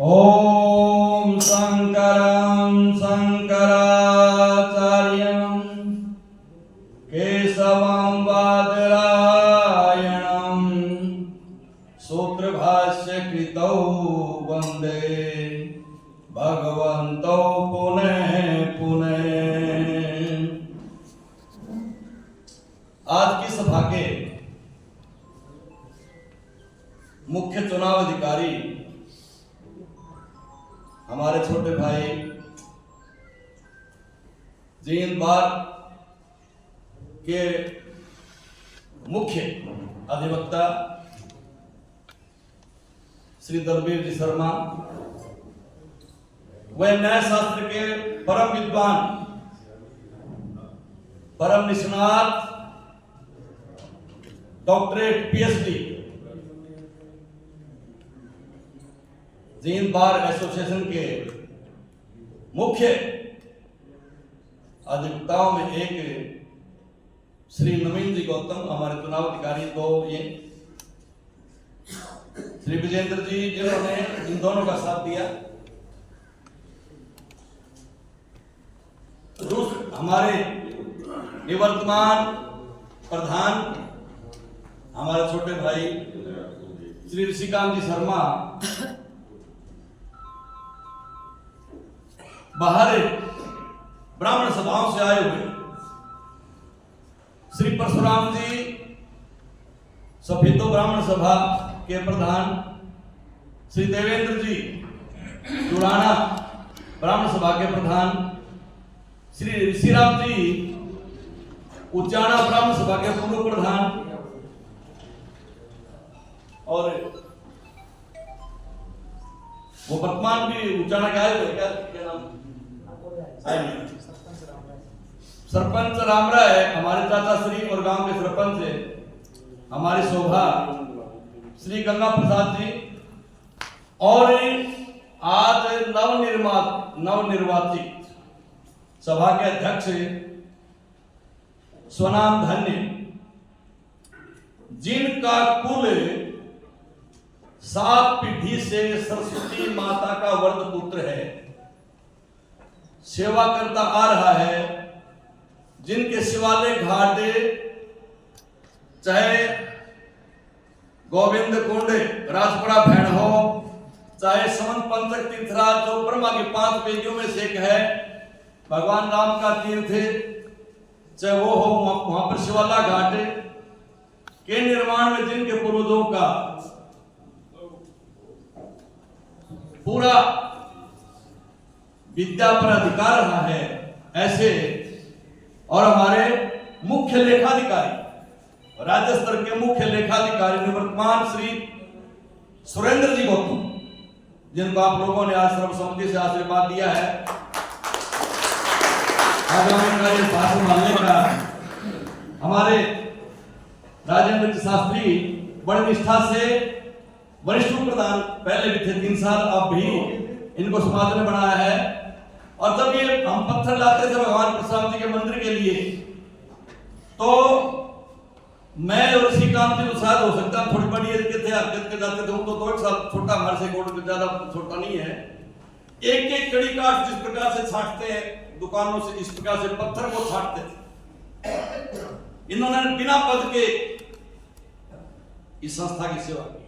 ओम शंकरं शंकराचार्यं केशवं बादरायणं सूत्रभाष्य कृतौ वंदे भगवन्तौ पुनः पुनः। आज की सभा के मुख्य चुनाव अधिकारी हमारे छोटे भाई जींद बार के मुख्य अधिवक्ता श्री दलबीर जी शर्मा, वे न्याय शास्त्र के परम विद्वान, परम निष्णात, doctorate PhD Jind bar association के मुख्य अधिवक्ताओं में एक श्री नवीन जी गौतम, हमारे चुनाव अधिकारी दो ये श्री विजेंद्र जी, जिन्होंने इन दोनों का साथ दिया। हमारे निवर्तमान प्रधान हमारे छोटे भाई श्री ऋषिकांत जी शर्मा, बाहर ब्राह्मण सभाओं से आए हुए श्री परशुराम जी सफेदो ब्राह्मण सभा के प्रधान, श्री देवेंद्र जी जुड़ाना ब्राह्मण सभा के प्रधान, श्री ऋषिराम जी उच्चारणा ब्राह्मण सभा के पूर्व प्रधान, और वो वर्तमान भी उच्चारणा के आए हुए, क्या नाम सरपंच राम राय हमारे चाचा श्री और गांव के सरपंच है हमारी शोभा श्री गंगा प्रसाद जी, और आज नवनिर्वाचित सभा के अध्यक्ष स्वनाम धन्य, जिनका कुल 7 पीढ़ी से सरस्वती माता का वर्ग पुत्र है, सेवा करता आ रहा है, जिनके शिवालय घाट चाहे गोविंद कुंड राजपुरा भैण हो, चाहे समन पंचक तीर्थराज जो ब्रह्मा की 5 वेदियों में से एक है, भगवान राम का तीर्थ चाहे वो हो, वहां पर शिवाला घाट के निर्माण में जिनके पूर्वजों का पूरा विद्या पर अधिकार रहा है, ऐसे और हमारे मुख्य लेखाधिकारी, राज्य स्तर के मुख्य लेखाधिकारी निवर्तमान श्री सुरेंद्र जी गौतम, जिनको आप लोगों ने आज सर्वसम्मति से आशीर्वाद दिया है, आगामी कार्य भाषण मानने का, हमारे राजेंद्र शास्त्री बड़ी निष्ठा से वरिष्ठ प्रधान पहले भी थे 3 साल, अब भी इनको समाज ने बनाया है। और जब ये हम पत्थर लाते थे भगवान परशुराम जी के मंदिर के लिए, तो मैं और ऋषिकांत जी तो शायद हो सकता है थोड़ी बड़ी एज के थे, हरकत के जाते थे, तो 1 साल छोटा हमारे से कोड ज्यादा छोटा नहीं है। एक एक कड़ी काट जिस प्रकार से छांटते हैं दुकानों से, इस प्रकार से पत्थर को छांटते थे। इन्होंने बिना पद के इस संस्था की सेवा की।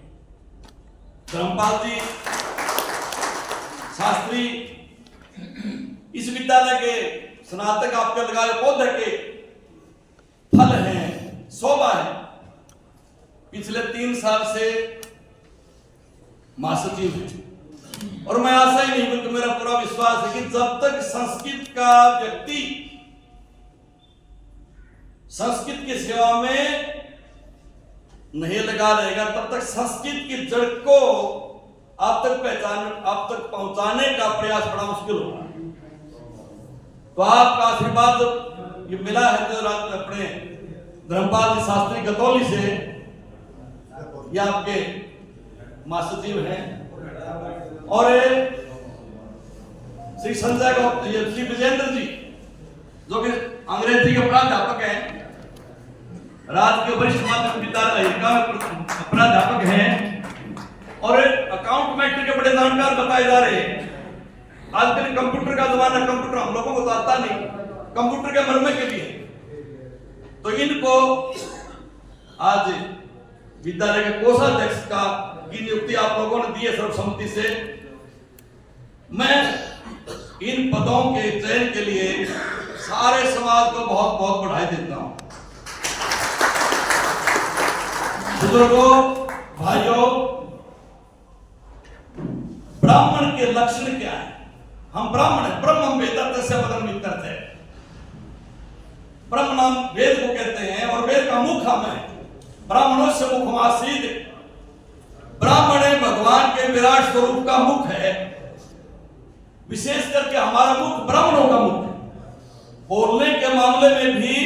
धर्मपाल जी शास्त्री इस विद्यालय के स्नातक आपके लगाए पौधे के फल हैं, शोभा है। पिछले 3 साल से महासचिव और मैं आशा ही नहीं बल्कि मेरा पूरा विश्वास है कि जब तक संस्कृत का व्यक्ति संस्कृत की सेवा में नहीं लगा रहेगा, तब तक संस्कृत की जड़ को आप तक पहुंचाने का प्रयास बड़ा मुश्किल होगा। तो आपका आशीर्वाद जब ये मिला है तो रात अपने धर्मपाल जी शास्त्री गतौली से, ये आपके महासचिव हैं, और श्री संजय श्री विजेंद्र जी जो कि अंग्रेजी के प्राध्यापक हैं, राज्य के वरिष्ठ माध्यमिक विद्यालय का प्राध्यापक हैं और अकाउंट मैटर के बड़े जानकार बताए जा रहे हैं। आजकल कंप्यूटर का जमाना, कंप्यूटर हम लोगों को तो आता नहीं, कंप्यूटर के मरमे के लिए, तो इनको आज विद्यालय के कोषाध्यक्ष का की नियुक्ति आप लोगों ने दी है सर्वसम्मति से। मैं इन पदों के चयन के लिए सारे समाज को बहुत बहुत बधाई देता हूं। बुजुर्गों, भाइयों, ब्राह्मण के लक्षण क्या है? हम ब्राह्मण है, ब्रह्म वेद से बदल करते हैं। ब्रह्म नाम वेद को कहते हैं और वेद का मुख हम है। ब्राह्मणों से मुखमासीद, ब्राह्मण भगवान के विराट स्वरूप का मुख है। विशेष करके हमारा मुख ब्राह्मणों का मुख है, बोलने के मामले में भी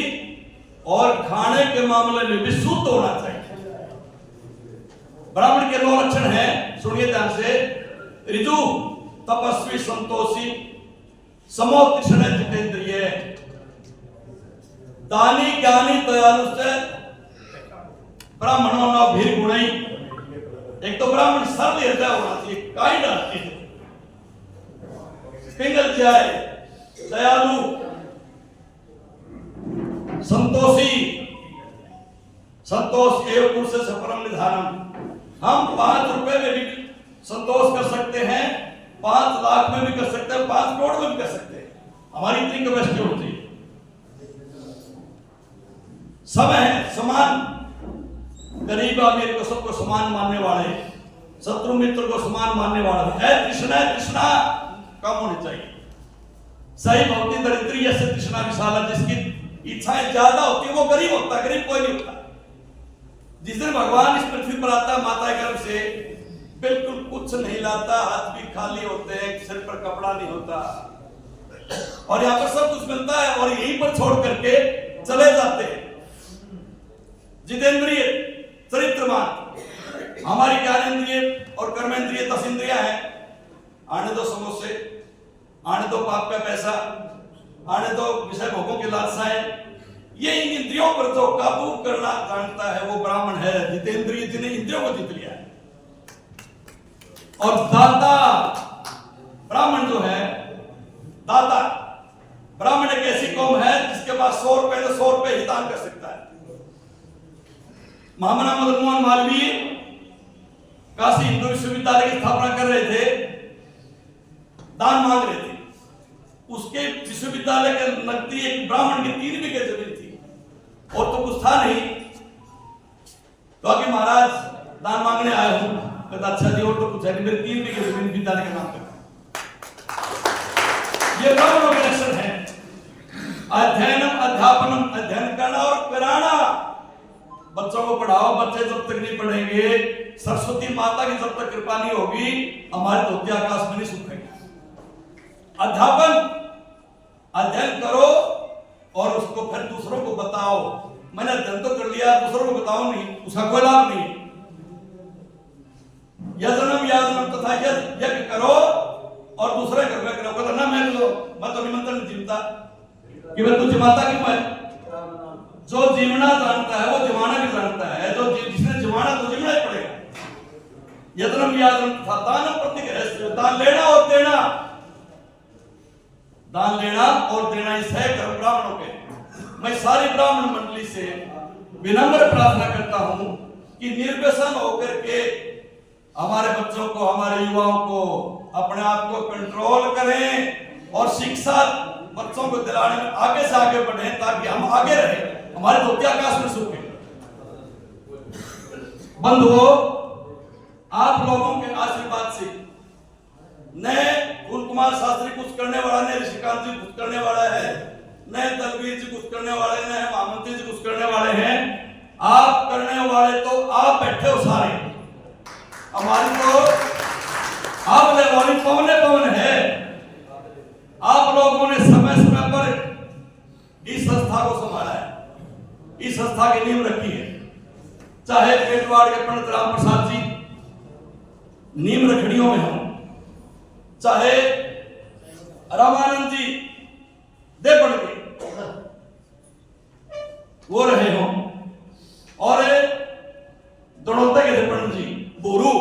और खाने के मामले में भी शुद्ध होना चाहिए। ब्राह्मण के 9 लक्षण हैं, सुनिए ध्यान से। ऋजु, तपस्वी, संतोषी, समोत्तिष्ठ जितेंद्रिय, दानी, ज्ञानी, दयालु से ब्राह्मणों ना भीर गुणई। एक तो ब्राह्मण सरल हृदय होना चाहिए, काइंड हार्टेड, पिंगल जाए, दयालु, संतोषी, संतोष एवं पुरुष से परम निधानम। हम 5 रुपए में भी संतोष कर सकते हैं, 5 लाख में भी कर सकते हैं, 5 करोड़ में भी कर सकते हैं। हमारी इतनी कैपेसिटी होती है। सब है समान, गरीब अमीर को सबको समान मानने वाले, शत्रु मित्र को समान मानने वाले। तृष्णा कम होनी चाहिए। सही भक्ति दरिद्री ऐसे तृष्णा विशाला, जिसकी इच्छाएं ज्यादा होती है वो गरीब होता है, गरीब कोई नहीं होता। जिस दिन भगवान इस पृथ्वी पर आता है माता के गर्भ से, बिल्कुल कुछ नहीं लाता, हाथ भी खाली होते हैं, सिर पर कपड़ा नहीं होता, और यहाँ पर सब कुछ मिलता है और यहीं पर छोड़ करके चले जाते हैं। जितेंद्रिय, चरित्रवान। हमारी ज्ञानेंद्रिय और कर्मेंद्रिय 10 इंद्रियां हैं। आने दो समोसे, आने दो पाप का पैसा, आने दो विषय भोगों की लालसाएं। ये इन इंद्रियों पर जो काबू करना जानता है वो ब्राह्मण है। जितेंद्रिय, जिन्हें इंद्रियों को जीत लिया है। और दाता, ब्राह्मण जो है दाता, ब्राह्मण एक ऐसी कौम है जिसके पास 100 रुपए तो 100 रुपए ही दान कर सकता है। महामना मदन मोहन मालवीय काशी हिंदू विश्वविद्यालय की स्थापना कर रहे थे, दान मांग रहे थे। उसके विश्वविद्यालय के नजदीक एक ब्राह्मण की 3 बीघे जमीन थी और तो कुछ था नहीं, तो आगे महाराज दान मांगने आए हूं। कहता अच्छा जी, और तो कुछ है नहीं, मेरे 3 बीघे जमीन विद्यालय के नाम पे। ये ब्राह्मणों के लक्षण है। अध्ययनम, अध्यापनम, अध्ययन करना और कराना। बच्चों को पढ़ाओ, बच्चे जब तक नहीं पढ़ेंगे, सरस्वती माता की जब तक कृपा नहीं होगी, हमारे धोती आकाश में नहीं सूखेंगे। अध्यापन, अध्ययन करो और उसको फिर दूसरों को बताओ। मैंने अध्ययन तो कर लिया, दूसरों को बताओ नहीं, उसका कोई लाभ नहीं। यजनम याजनम तथा यज्ञ करो और दूसरे घर में करो। कहता ना मैं तो निमंत्रण नहीं जीवता कि मैं तो जिमाता क्यों है। जो जीवना जानता है वो जिमाना भी जानता है। जो जिसने जिमाना तो जीवना ही पड़ेगा। यजनम याजनम तथा दानम प्रतिग्रह, दान लेना और देना, दान लेना और देना इस है कर्म ब्राह्मणों के। मैं सारी ब्राह्मण मंडली से विनम्र प्रार्थना करता हूं कि निर्व्यसन होकर के हमारे बच्चों को, हमारे युवाओं को अपने आप को कंट्रोल करें और शिक्षा बच्चों को दिलाने में आगे से आगे बढ़े, ताकि हम आगे रहे, हमारे धोती आकाश में सूखे। बंधुओं, आप लोगों के आशीर्वाद से नए फूल कुमार शास्त्री कुछ करने वाला, नए ऋषिकांत जी कुछ करने वाला है, नए दलवीर जी कुछ करने वाले, नए महामंत्री जी कुछ करने वाले हैं। आप करने वाले तो आप बैठे हो सारे, हमारी तो आप वाली पवन है। आप लोगों ने समय समय पर इस संस्था को संभाला है, इस संस्था की नींव रखी है। चाहे पेटवाड़ के पंडित राम प्रसाद जी नींव रखड़ियों में हो, चाहे रामानंद जी देवगढ़ के वो रहे हो, और दड़ौते के थे पंडित जी बोरू,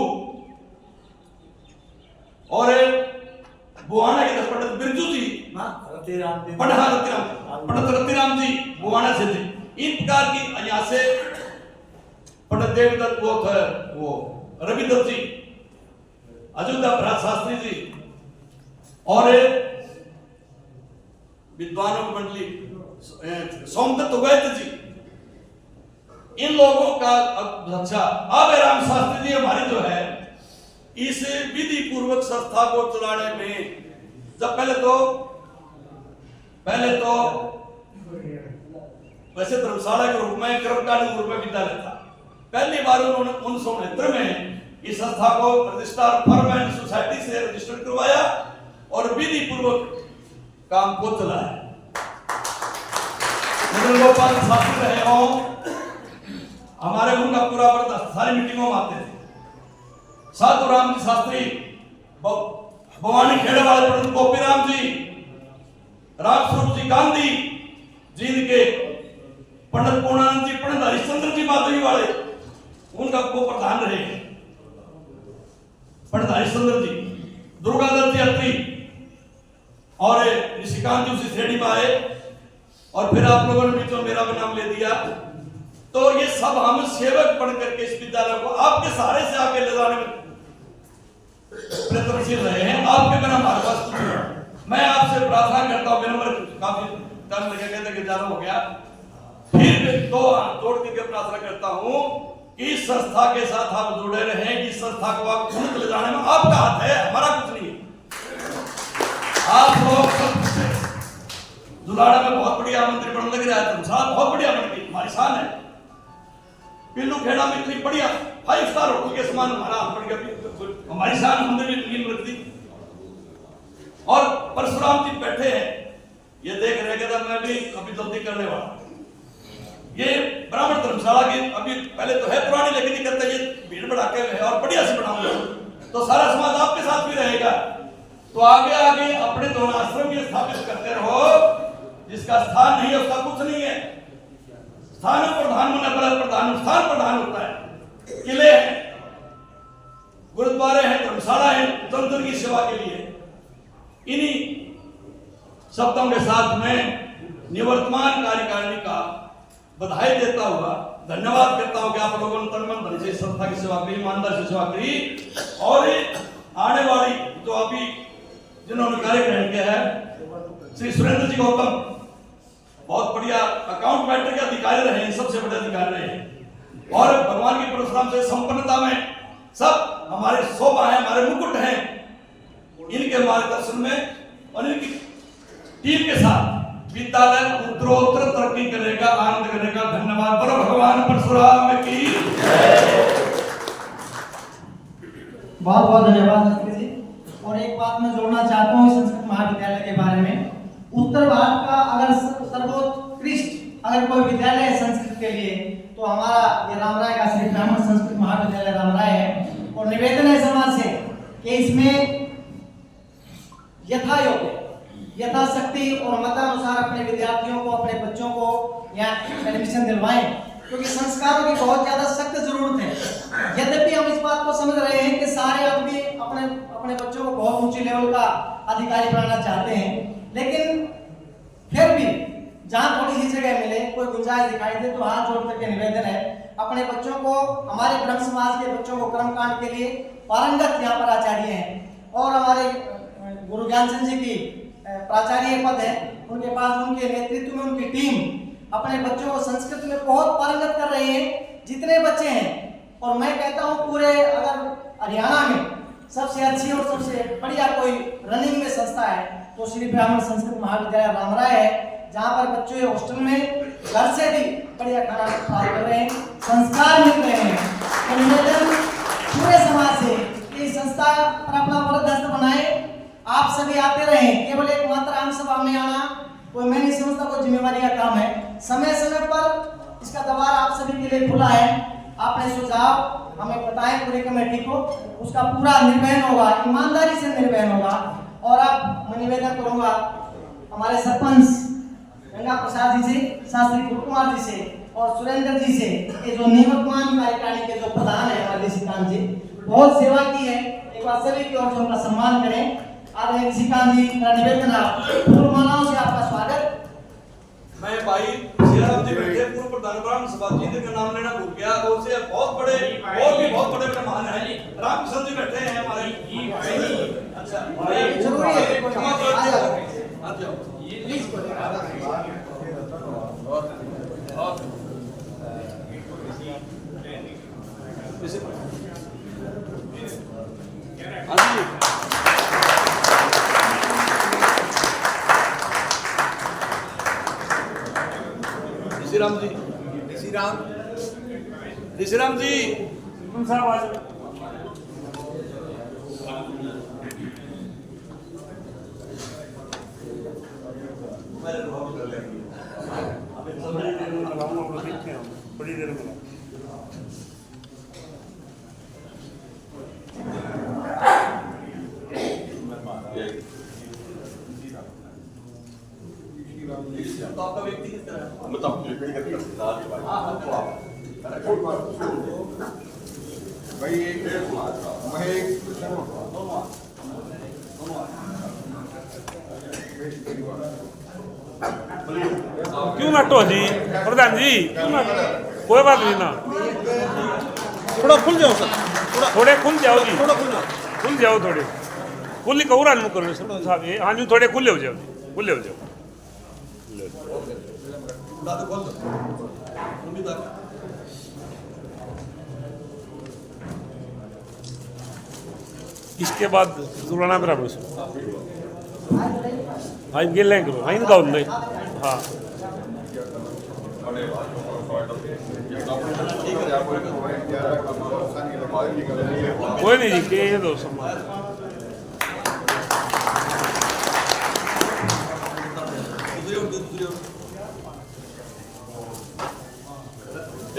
और बुआना के थे पंडित बिरजू जी, पंडित रतिराम जी बुआना से थे। इन प्रकार की यहाँ से पंडित देवदत्त वो थे, वो रविदत्त जी, अयोध्या प्रसाद शास्त्री जी, और विद्वानों की मंडली सोमदत्त वैद्य जी, इन लोगों का अच्छा। अब राम शास्त्री जी हमारी जो है इस विधि पूर्वक संस्था को चलाने में, जब पहले तो वैसे धर्मशाला के रूप में कर्मकांड रूप में विद्यालय था। पहली बार उन्होंने 1969 में इस संस्था को रजिस्ट्रार फर्म एंड सोसाइटी से रजिस्टर्ड करवाया और विधि पूर्वक काम को चलाया। गोपाल शास्त्री रहे हो, हमारे उनका पूरा बर्दाश्त सारी मीटिंगों में आते थे। साधु राम जी शास्त्री, भवानी खेड़े वाले पंडित गोपीराम जी, रामस्वरूप जी गांधी, जिनके पंडित पूर्णानंद जी, पंडित हरिश्चंद्र जी माधवी वाले, उनका को प्रधान रहे पंडित हरिश्चंद्र जी, दुर्गादत्त जी अत्री, और ऋषिकांत जी उसी श्रेणी में आए, और फिर आप लोगों ने भी तो मेरा भी नाम ले दिया। तो ये सब हम सेवक बन करके इस विद्यालय को आपके सहारे से आगे ले जाने में प्रयत्नशील रहे हैं। आपके बिना हमारे पास कुछ नहीं। मैं आपसे प्रार्थना करता हूँ, मेरा नंबर काफी टाइम लगेगा, कहते कि ज्यादा हो गया, फिर दो हाथ जोड़ करके प्रार्थना करता हूँ कि इस संस्था के साथ आप जुड़े रहें, इस संस्था को आप उन्नत ले जाने में आपका हाथ है, हमारा कुछ नहीं है। आप लोग दुलाड़ा में बहुत बढ़िया मंत्री बनने लग रहा है, धर्मशाला बहुत बढ़िया बन गई, हमारी शान है। पिल्लू खेड़ा में इतनी बढ़िया 5 स्टार होटल के समान हमारा बन गया, हमारी शान हमने भी नींव रख दी। और परशुराम जी बैठे हैं, ये देख रहे हैं, मैं भी अभी जल्दी करने वाला। ये ब्राह्मण धर्मशाला की अभी पहले तो है पुरानी, लेकिन ये कहते हैं ये भीड़ बढ़ाके है और बढ़िया से बनाऊंगा, तो सारा समाज आपके साथ भी रहेगा। तो आगे आगे अपने दोनों आश्रम ये स्थापित करते रहो, जिसका स्थान नहीं है उसका कुछ नहीं है। स्थान प्रधान होने पर प्रधान स्थान प्रधान होता है। किले हैं, गुरुद्वारे हैं, धर्मशाला है, तंत्र की सेवा के लिए। इन्हीं शब्दों के साथ में निवर्तमान कार्यकारिणी का बधाई देता हुआ धन्यवाद करता हूं कि आप लोगों ने तन मन धन से संस्था की सेवा करी, ईमानदार से सेवा करी, और आने वाली जो अभी जिन्होंने कार्य ग्रहण किया है, श्री सुरेंद्र जी गौतम बहुत बढ़िया अकाउंट मैटर के अधिकारी रहे हैं, सबसे बड़े अधिकारी रहे हैं, और भगवान की परशुराम से संपन्नता में सब हमारे शोभा है, हमारे मुकुट हैं। इनके मार्गदर्शन में और इनकी टीम के साथ विद्यालय उत्तरोत्तर तरक्की करेगा, आनंद करेगा। धन्यवाद। बड़ो भगवान परशुराम की बहुत बहुत धन्यवाद शास्त्री जी। और एक बात मैं जोड़ना चाहता हूँ इस संस्कृत महाविद्यालय के बारे में। उत्तर भारत का अगर सर्वोत्कृष्ट अगर कोई विद्यालय है संस्कृत के लिए, तो हमारा ये रामराय का श्री ब्राह्मण संस्कृत महाविद्यालय रामराय है। और निवेदन है समाज से कि इसमें यथायोग्य, यथाशक्ति और मतानुसार अपने विद्यार्थियों को, अपने बच्चों को यहाँ एडमिशन दिलवाएं, क्योंकि संस्कारों की बहुत ज्यादा सख्त जरूरत है। यद्यपि हम इस बात को समझ रहे हैं कि सारे आदमी अपने अपने बच्चों को बहुत ऊंचे लेवल का अधिकारी बनाना चाहते हैं, लेकिन फिर भी जहाँ थोड़ी सी जगह मिले, कोई गुंजाइश दिखाई दे, तो हाथ जोड़ करके निवेदन है अपने बच्चों को, हमारे ब्रह्म समाज के बच्चों को कर्मकांड के लिए पारंगत यहाँ पर आचार्य हैं, और हमारे गुरु ज्ञानचंद जी की प्राचार्य पद है, उनके पास उनके नेतृत्व में उनकी टीम अपने बच्चों को संस्कृत में बहुत पारंगत कर रही है, जितने बच्चे हैं। और मैं कहता हूँ पूरे अगर हरियाणा में सबसे अच्छी और सबसे बढ़िया कोई रनिंग में संस्था है तो श्री ब्राह्मण संस्कृत महाविद्यालय रामराय है, जहाँ पर बच्चों हॉस्टल में घर से भी बढ़िया खाना प्राप्त कर रहे हैं, संस्कार मिल रहे हैं। तो निवेदन पूरे समाज से कि संस्था पर अपना वरदस्त बनाए, आप सभी आते रहें। केवल एक मात्र आम सभा में आना कोई मैं नहीं समझता कोई जिम्मेवारी का काम है। समय समय पर इसका द्वार आप सभी के लिए खुला है। आपने सुझाव हमें बताएं पूरी कमेटी को, उसका पूरा निर्वहन होगा, ईमानदारी से निर्वहन होगा। और आप मैं निवेदन करूंगा हमारे सरपंच गंगा प्रसाद जी से, शास्त्री गुरु कुमार जी से और सुरेंद्र जी से, ये जो निवर्तमान कार्यकारिणी के जो प्रधान है हमारे निशिकांत जी, बहुत सेवा की है। एक बार सभी की ओर से उनका सम्मान करें। आदरणीय निशिकांत जी का निवेदन पूर्व मालाओं से आपका स्वागत। मैं भाई श्रीराम जी बैठे पूर्व प्रधान ब्राह्मण सभा जी का नाम लेना भूल गया, और से बहुत बड़े और भी बहुत बड़े मेहमान हैं। रामकृष्ण जी बैठे हैं हमारे। अच्छा जरूरी है, आ जाओ प्लीज। ऋषिराम जी, ऋषिराम जी बड़ी देर में तो आपका व्यक्ति किस तरह है? भाई क्यों ना तो जी प्रधान जी, क्यों ना, कोई बात नहीं ना, थोड़ा खुल जाओ सर, थोड़े खुल जाओ जी, थोड़ा खुल जाओ। खुल जाओ थोड़े, खुली कौरा न करो साहब ये, हाँ जी थोड़े खुले हो जाओ, खुले हो जाओ। दादा बोल दो मम्मी दादा इसके बाद जुराना बराबर हाँ गेले करो हाँ इनका होंगे हाँ कोई नहीं जी के ये दो सम्मान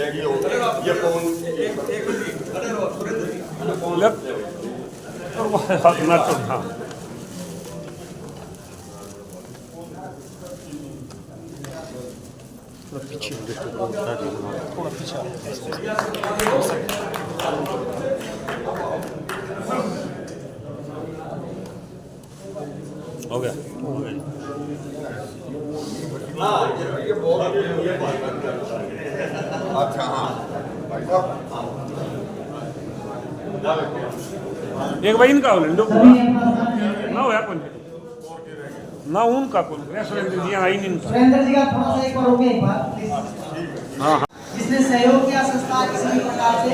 ये कौन लेफ्ट और ना तो हाँ पीछे थोड़ा पीछे हो गया अच्छा हाँ भाई साहब एक भाई इनका हो ना हो या कौन ना उनका कौन सुरेंद्र जी आई नहीं सुरेंद्र जी का थोड़ा सा एक बार रुके एक बार प्लीज। हाँ जिसने सहयोग किया संस्था किसी भी प्रकार से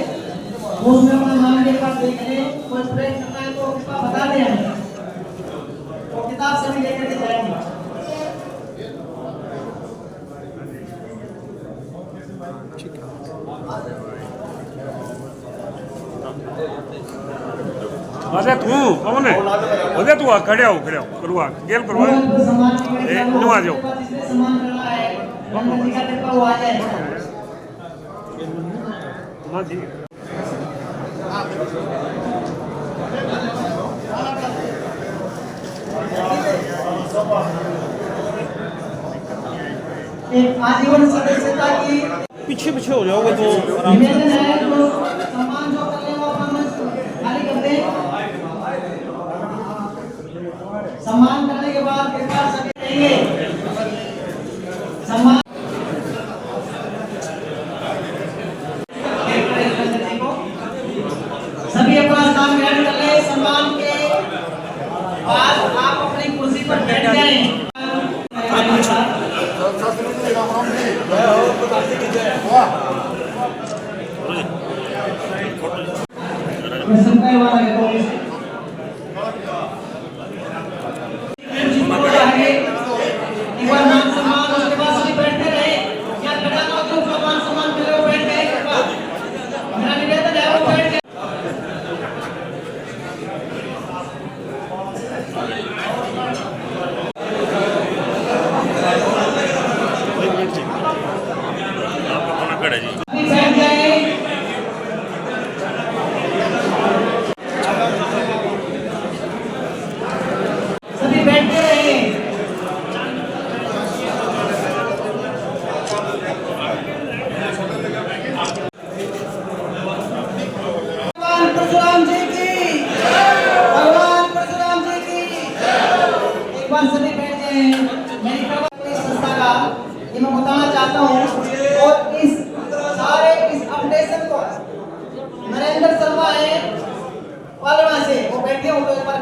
वो उसमें अपना नाम लेकर देख ले, कोई प्रयत्न करना है तो कृपया बता दें हमें, तो किताब से भी लेकर के जाएंगे। अरे तू कौन है अरे तू आ खड़े हो करवा गेल करवा ए नु आ जाओ जिसने सम्मान करना है रंगन जी का कृपा वो आ जाए। हाँ जी एक आजीवन सदस्यता की पीछे पीछे हो जाओगे तो निवेदन है, तो सम्मान जो कर ले वो अपना मंच खाली कर दें। सम्मान करने के बाद कृपया सभी देंगे सम्मान सभी अपना स्थान ग्रहण कर ले। सम्मान के बाद आप अपनी कुर्सी पर बैठ जाएं। राम राम जी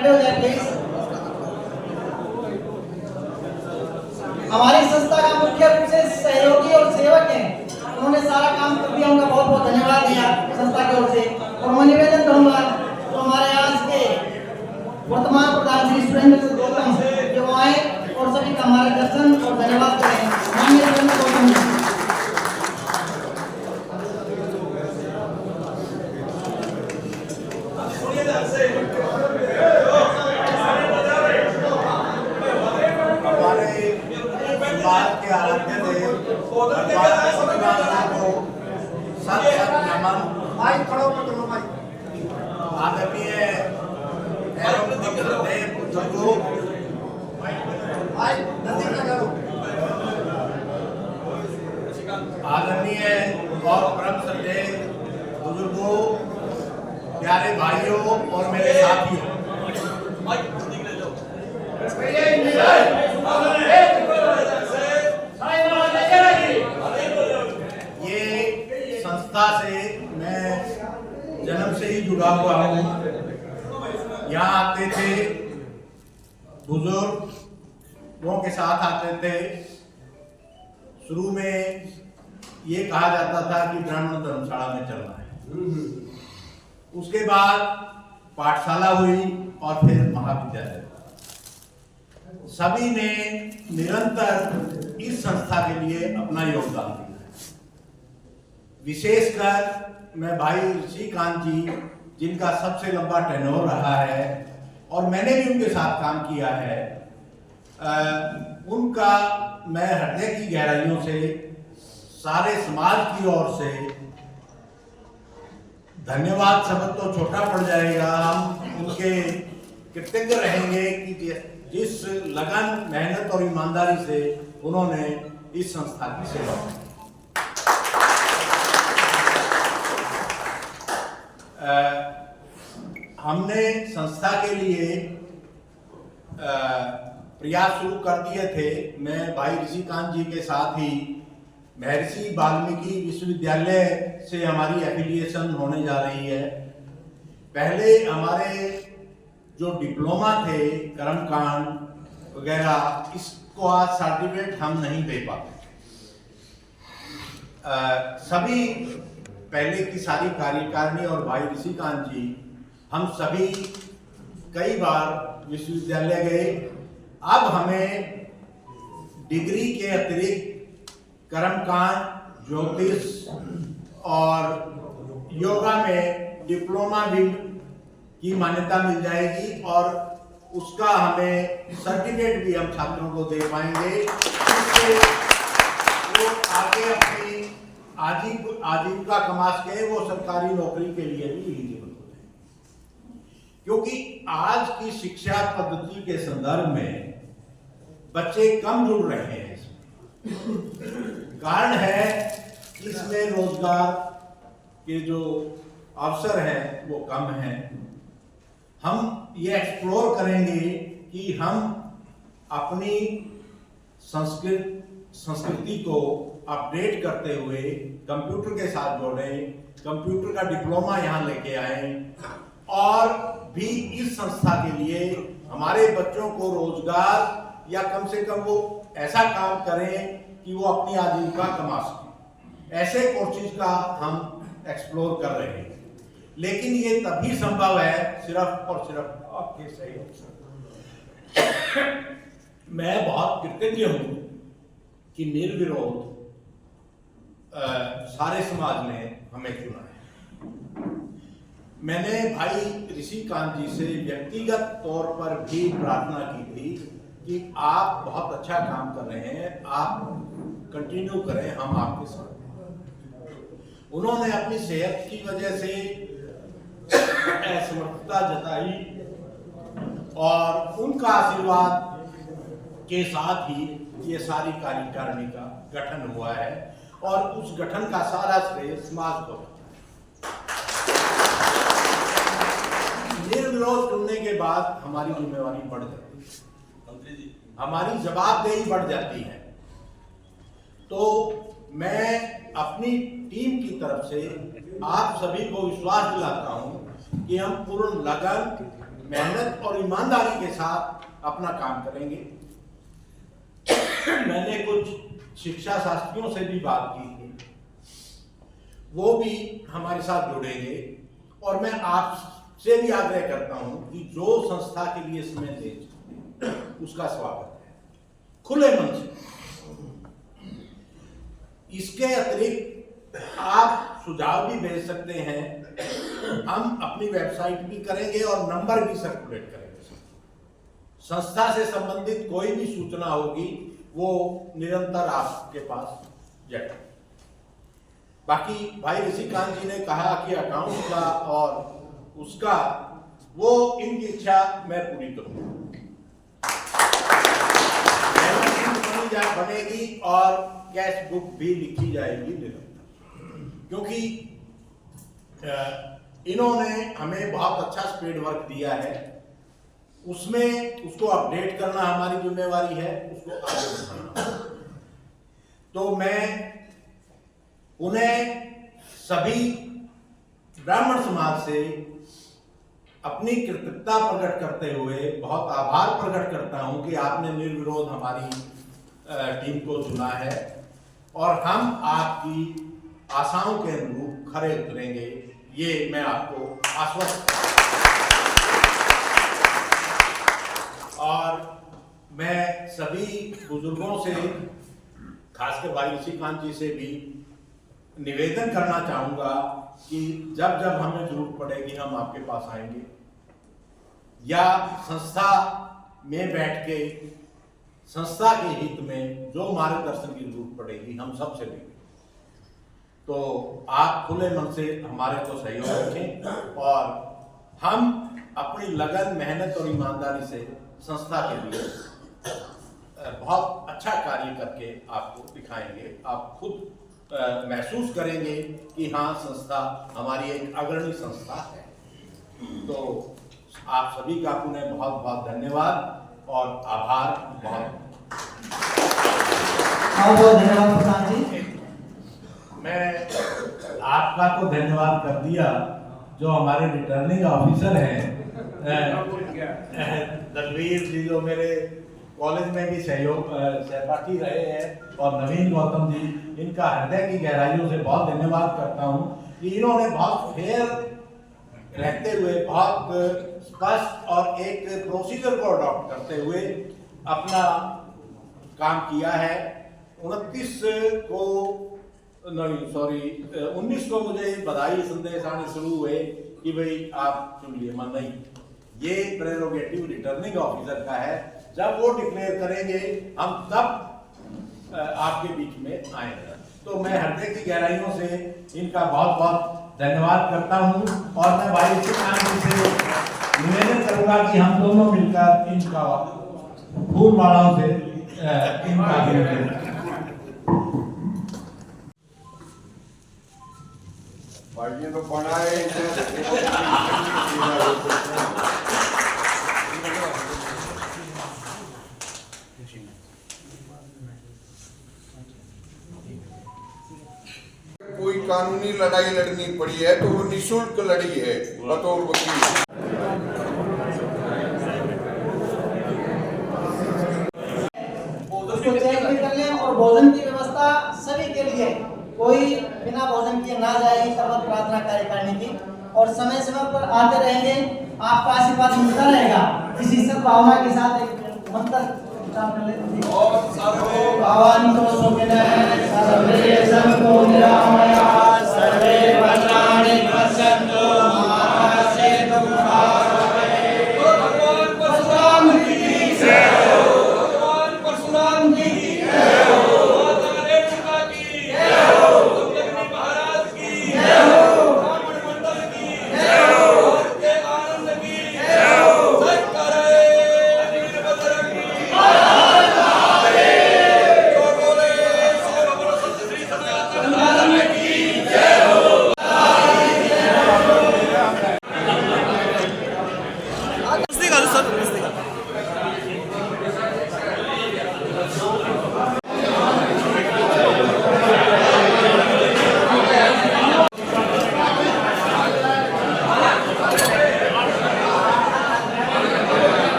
खड़े हो जाए प्लीज। हमारी संस्था का मुख्य रूप से सहयोगी और सेवक हैं, उन्होंने सारा काम कर दिया, उनका बहुत बहुत धन्यवाद दिया संस्था की ओर से। और मैं निवेदन करूंगा तो हमारे आज के वर्तमान प्रधान श्री सुरेंद्र गौतम जो आए और सभी का मार्गदर्शन और धन्यवाद करें। माननीय सुरेंद्र गौतम जी। हमारे समाज के आराध्य देव भगवान परशुराम को सत सत नमन। आदरणीय एवं श्रद्धेय बुजुर्गों, आदरणीय और परम श्रद्धेय बुजुर्गों, प्यारे भाइयों और मेरे साथियों, ये संस्था से मैं जन्म से ही जुड़ा हुआ हूँ। यहाँ आते थे, बुजुर्गों के साथ आते थे। शुरू में ये कहा जाता था कि ब्राह्मण धर्मशाला में चलना है, उसके बाद पाठशाला हुई और फिर महाविद्यालय। सभी ने निरंतर इस संस्था के लिए अपना योगदान दिया है। विशेषकर मैं भाई ऋषिकांत जी, जिनका सबसे लंबा टेन्योर रहा है और मैंने भी उनके साथ काम किया है, उनका मैं हृदय की गहराइयों से सारे समाज की ओर से धन्यवाद शब्द तो छोटा पड़ जाएगा, हम उनके कृतज्ञ रहेंगे कि जिस लगन, मेहनत और ईमानदारी से उन्होंने इस संस्था की सेवा की। हमने संस्था के लिए प्रयास शुरू कर दिए थे। मैं भाई ऋषिकांत जी के साथ ही महर्षि वाल्मीकि विश्वविद्यालय से हमारी एफिलिएशन होने जा रही है। पहले हमारे जो डिप्लोमा थे कर्मकांड वगैरह, इसको आज सर्टिफिकेट हम नहीं दे पाते। सभी पहले की सारी कार्यकारिणी और भाई ऋषिकांत जी, हम सभी कई बार विश्वविद्यालय गए। अब हमें डिग्री के अतिरिक्त कर्मकांड, ज्योतिष और योगा में डिप्लोमा भी की मान्यता मिल जाएगी और उसका हमें सर्टिफिकेट भी हम छात्रों को दे पाएंगे, जिससे वो आगे अपनी आजीविका कमा सके, वो सरकारी नौकरी के लिए भी एलिजिबल हो जाए। क्योंकि आज की शिक्षा पद्धति के संदर्भ में बच्चे कम जुड़ रहे हैं। कारण है इसमें रोजगार के जो अवसर हैं वो कम हैं। हम ये एक्सप्लोर करेंगे कि हम अपनी संस्कृति को अपडेट करते हुए कंप्यूटर के साथ जोड़ें, कंप्यूटर का डिप्लोमा यहाँ लेके आए और भी इस संस्था के लिए हमारे बच्चों को रोजगार या कम से कम वो ऐसा काम करें कि वो अपनी आजीविका कमा सकें। ऐसे कोर्सेज का हम एक्सप्लोर कर रहे हैं, लेकिन ये तभी संभव है सिर्फ और सिर्फ आपके सहयोग से। मैं बहुत कृतज्ञ हूँ कि निर्विरोध सारे समाज ने हमें चुना है। मैंने भाई ऋषिकांत जी से व्यक्तिगत तौर पर भी प्रार्थना की थी कि आप बहुत अच्छा काम कर रहे हैं, आप कंटिन्यू करें, हम आपके साथ हैं। उन्होंने अपनी सेहत की वजह से असमर्थता जताई और उनका आशीर्वाद के साथ ही ये सारी कार्यकारिणी का गठन हुआ है और उस गठन का सारा श्रेय समाज को जाता है। निर्विरोध चुनने के बाद हमारी जिम्मेवारी बढ़ जाती है, हमारी जवाबदेही बढ़ जाती है। तो मैं अपनी टीम की तरफ से आप सभी को विश्वास दिलाता हूं कि हम पूर्ण लगन मेहनत और ईमानदारी के साथ अपना काम करेंगे। मैंने कुछ शिक्षा शास्त्रियों से भी बात की थी, वो भी हमारे साथ जुड़ेंगे और मैं आपसे भी आग्रह करता हूं कि जो संस्था के लिए समय दे उसका स्वागत है, खुले मन से। इसके अतिरिक्त आप सुझाव भी भेज सकते हैं, हम अपनी वेबसाइट भी करेंगे और नंबर भी सर्कुलेट करेंगे। संस्था से संबंधित कोई भी सूचना होगी वो निरंतर आपके पास जाएगी। बाकी भाई ऋषिकांत जी ने कहा कि अकाउंट का और उसका, वो इनकी इच्छा मैं पूरी करूंगा। बनेगी और कैश बुक भी लिखी जाएगी निरंतर, क्योंकि इन्होंने हमें बहुत अच्छा स्पीड वर्क दिया है, उसमें उसको अपडेट करना हमारी जिम्मेवारी है, उसको आगे बढ़ाना। तो मैं उन्हें सभी ब्राह्मण समाज से अपनी कृतज्ञता प्रकट करते हुए बहुत आभार प्रकट करता हूं कि आपने निर्विरोध हमारी टीम को चुना है और हम आपकी आशाओं के अनुरूप खरे उतरेंगे, ये मैं आपको आश्वस्त। और मैं सभी बुजुर्गों से, खासकर भाई ऋषिकांत जी से भी निवेदन करना चाहूंगा कि जब जब हमें जरूरत पड़ेगी हम आपके पास आएंगे, या संस्था में बैठ के संस्था के हित में जो मार्गदर्शन की जरूरत पड़ेगी हम सबसे लेंगे। तो आप खुले मन से हमारे को सहयोग रखें और हम अपनी लगन, मेहनत और ईमानदारी से संस्था के लिए बहुत अच्छा कार्य करके आपको दिखाएंगे। आप खुद महसूस करेंगे कि हाँ, संस्था हमारी एक अग्रणी संस्था है। तो आप सभी का पुनः बहुत बहुत धन्यवाद और आभार। बहुत धन्यवाद प्रधान जी। मैं आपका तो धन्यवाद कर दिया, जो हमारे रिटर्निंग ऑफिसर हैं दलवीर जी, जो मेरे कॉलेज में भी सहपाठी रहे हैं, और नवीन गौतम जी, इनका हृदय की गहराइयों से बहुत धन्यवाद करता हूं कि इन्होंने बहुत फेयर रहते हुए, बहुत स्पष्ट और एक प्रोसीजर को अडॉप्ट करते हुए अपना काम किया है। 19 को मुझे बधाई संदेश आने शुरू हुए कि भाई आप चुन लिए। मन नहीं, ये प्रेरोगेटिव रिटर्निंग ऑफिसर का है। जब वो डिक्लेयर करेंगे हम तब आपके बीच में आएंगे। तो मैं हृदय की गहराइयों से इनका बहुत बहुत धन्यवाद करता हूं और मैं भाई ऋषिकांत जी से निवेदन करूंगा कि हम दोनों मिलकर इनका फूल मालाओं से इनका भाई तो बनाए कोई कानूनी लड़ाई लड़नी पड़ी है तो वो निःशुल्क लड़ी है बतौर वकील। उसको चेक भी कर लें और भोजन की व्यवस्था सभी के लिए, कोई बिना भोजन किए ना जाए, सर्वत्र प्रार्थना कार्य करने की, और समय समय पर आते रहेंगे, आपका आशीर्वाद मिलता रहेगा। इसी सद्भावना के साथ एक मंत्र उच्चारण कर लेते हैं। ओम सर्वे भवन्तु सुखिनः सर्वे सन्तु निरामयाः सर्वे भद्राणि पश्यन्तु मा कश्चित् दुःखभाग् भवेत्। भगवान परशुराम की जय हो, भगवान परशुराम की जय हो, माता रेणुका की जय हो, अग्नि महाराज की जय हो, ब्राह्मण मंडल की जय हो, के आनंद की जय हो, सत्करे वीरभद्र की जय हो।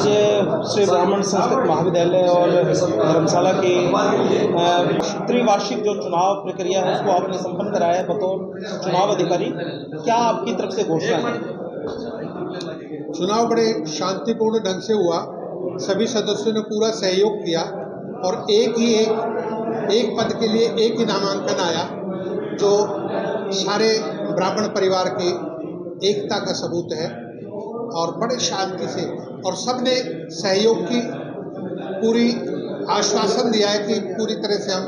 श्री ब्राह्मण संस्कृत महाविद्यालय और धर्मशाला की त्रिवार्षिक जो चुनाव प्रक्रिया है उसको आपने संपन्न कराया है बतौर चुनाव अधिकारी। क्या आपकी तरफ से घोषणा है? चुनाव बड़े शांतिपूर्ण ढंग से हुआ, सभी सदस्यों ने पूरा सहयोग किया और एक पद के लिए एक ही नामांकन आया, जो सारे ब्राह्मण परिवार की एकता का सबूत है। और बड़े शांति से और सबने सहयोग की पूरी आश्वासन दिया है कि पूरी तरह से हम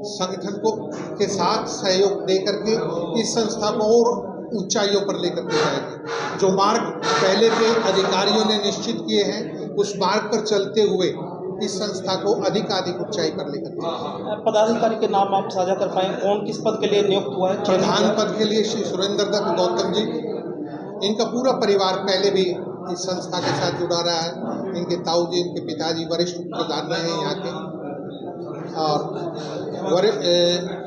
संगठन को के साथ सहयोग दे करके इस संस्था को और ऊंचाइयों पर लेकर के जाएंगे। जो मार्ग पहले के अधिकारियों ने निश्चित किए हैं उस मार्ग पर चलते हुए इस संस्था को अधिक ऊंचाई पर लेकर जाएंगे। पदाधिकारी के नाम आप साझा कर पाएं, कौन किस पद के लिए नियुक्त हुआ है? प्रधान पद के लिए श्री सुरेंद्र दत्त गौतम जी, इनका पूरा परिवार पहले भी इस संस्था के साथ जुड़ा रहा है। इनके ताऊ जी, इनके पिताजी वरिष्ठ प्रधान रहे हैं यहाँ के। और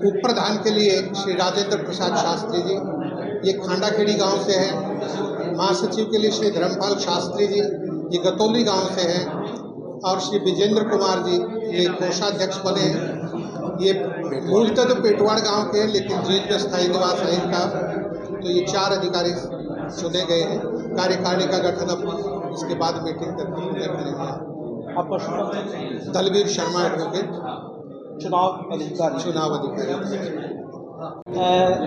उप प्रधान के लिए श्री राजेंद्र प्रसाद शास्त्री जी, ये खांडाखेड़ी गांव से हैं। महासचिव के लिए श्री धर्मपाल शास्त्री जी, ये गतौली गांव से हैं। और श्री विजेंद्र कुमार जी, ये कोषाध्यक्ष बने हैं। ये मूलतः तो पेटवाड़ गांव के हैं, लेकिन जीत में स्थायी निवास है इनका। तो ये 4 अधिकारी चुने गए हैं। कार्यकारिणी का गठन अब इसके बाद मीटिंग करके करेंगे। आपका शुभ? दलवीर शर्मा एडवोकेट, चुनाव अधिकारी।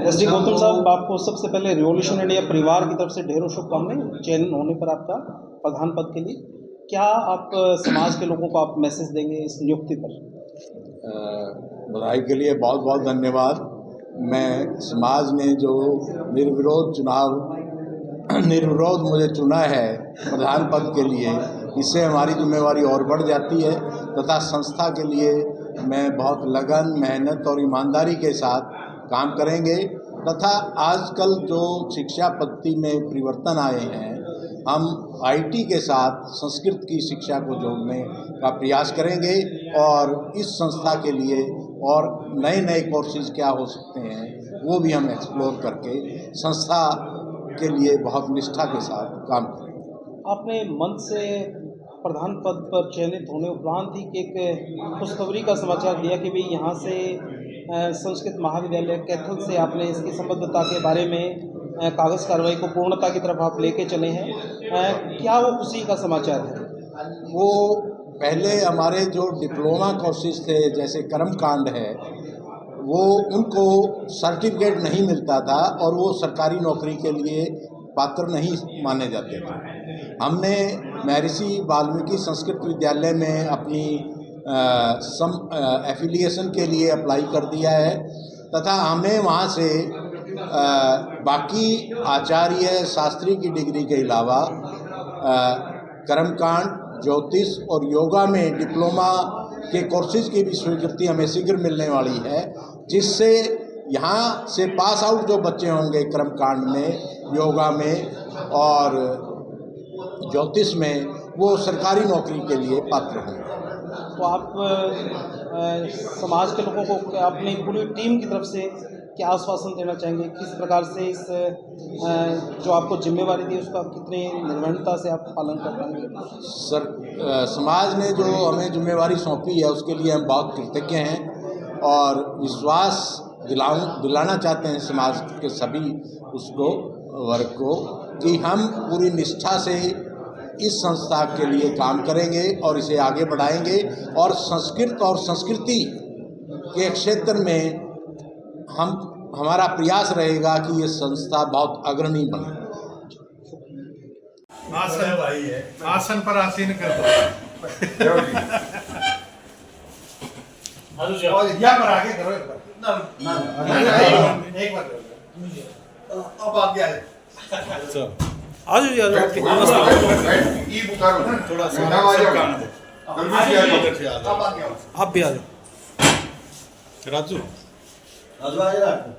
एस डी गौतम साहब, आपको सबसे पहले रिवॉल्यूशन इंडिया परिवार की तरफ से ढेरों शुभकामनाएं चयन होने पर आपका प्रधान पद के लिए। क्या आप समाज के लोगों को आप मैसेज देंगे इस नियुक्ति पर? बधाई के लिए बहुत बहुत धन्यवाद। मैं समाज ने जो निर्विरोध मुझे चुना है प्रधान पद के लिए, इससे हमारी जिम्मेवारी और बढ़ जाती है तथा संस्था के लिए मैं बहुत लगन, मेहनत और ईमानदारी के साथ काम करेंगे। तथा आजकल जो शिक्षा पद्धति में परिवर्तन आए हैं, हम आईटी के साथ संस्कृत की शिक्षा को जोड़ने का प्रयास करेंगे और इस संस्था के लिए और नए कोर्सेज क्या हो सकते हैं वो भी हम एक्सप्लोर करके संस्था के लिए बहुत निष्ठा के साथ काम करेंगे। आपने मंच से प्रधान पद पर चयनित होने उपरांत ही एक खुशखबरी का समाचार दिया कि भाई यहाँ से संस्कृत महाविद्यालय कैथल से आपने इसकी संबद्धता के बारे में कागज़ कार्रवाई को पूर्णता की तरफ आप लेके चले हैं। क्या वो खुशी का समाचार है? वो पहले हमारे जो डिप्लोमा कोर्सेज थे, जैसे कर्मकांड है, वो उनको सर्टिफिकेट नहीं मिलता था और वो सरकारी नौकरी के लिए पात्र नहीं माने जाते थे। हमने महर्षि वाल्मीकि संस्कृत विद्यालय में अपनी एफिलिएशन के लिए अप्लाई कर दिया है तथा हमें वहाँ से बाकी आचार्य शास्त्री की डिग्री के अलावा कर्मकांड, ज्योतिष और योगा में डिप्लोमा के कोर्सेज की भी स्वीकृति हमें शीघ्र मिलने वाली है, जिससे यहाँ से पास आउट जो बच्चे होंगे कर्मकांड में, योगा में और ज्योतिष में, वो सरकारी नौकरी के लिए पात्र होंगे। तो आप समाज के लोगों को अपनी पूरी टीम की तरफ से क्या आश्वासन देना चाहेंगे? किस प्रकार से इस जो आपको जिम्मेवारी दी उसका कितनी निर्भरता से आप पालन कर पाएंगे? सर, समाज ने जो हमें जिम्मेवारी सौंपी है उसके लिए हम बहुत कृतज्ञ हैं और विश्वास दिलाना चाहते हैं समाज के सभी उसको वर्ग को कि हम पूरी निष्ठा से इस संस्था के लिए काम करेंगे और इसे आगे बढ़ाएंगे और संस्कृत और संस्कृति के क्षेत्र में हमारा प्रयास रहेगा कि ये संस्था बहुत अग्रणी बने। आसन पर आसीन कर दो। या पर आगे करो एक बार अब आगे आए। आज थोड़ा सा आप भी आ जाओ। राजू राजू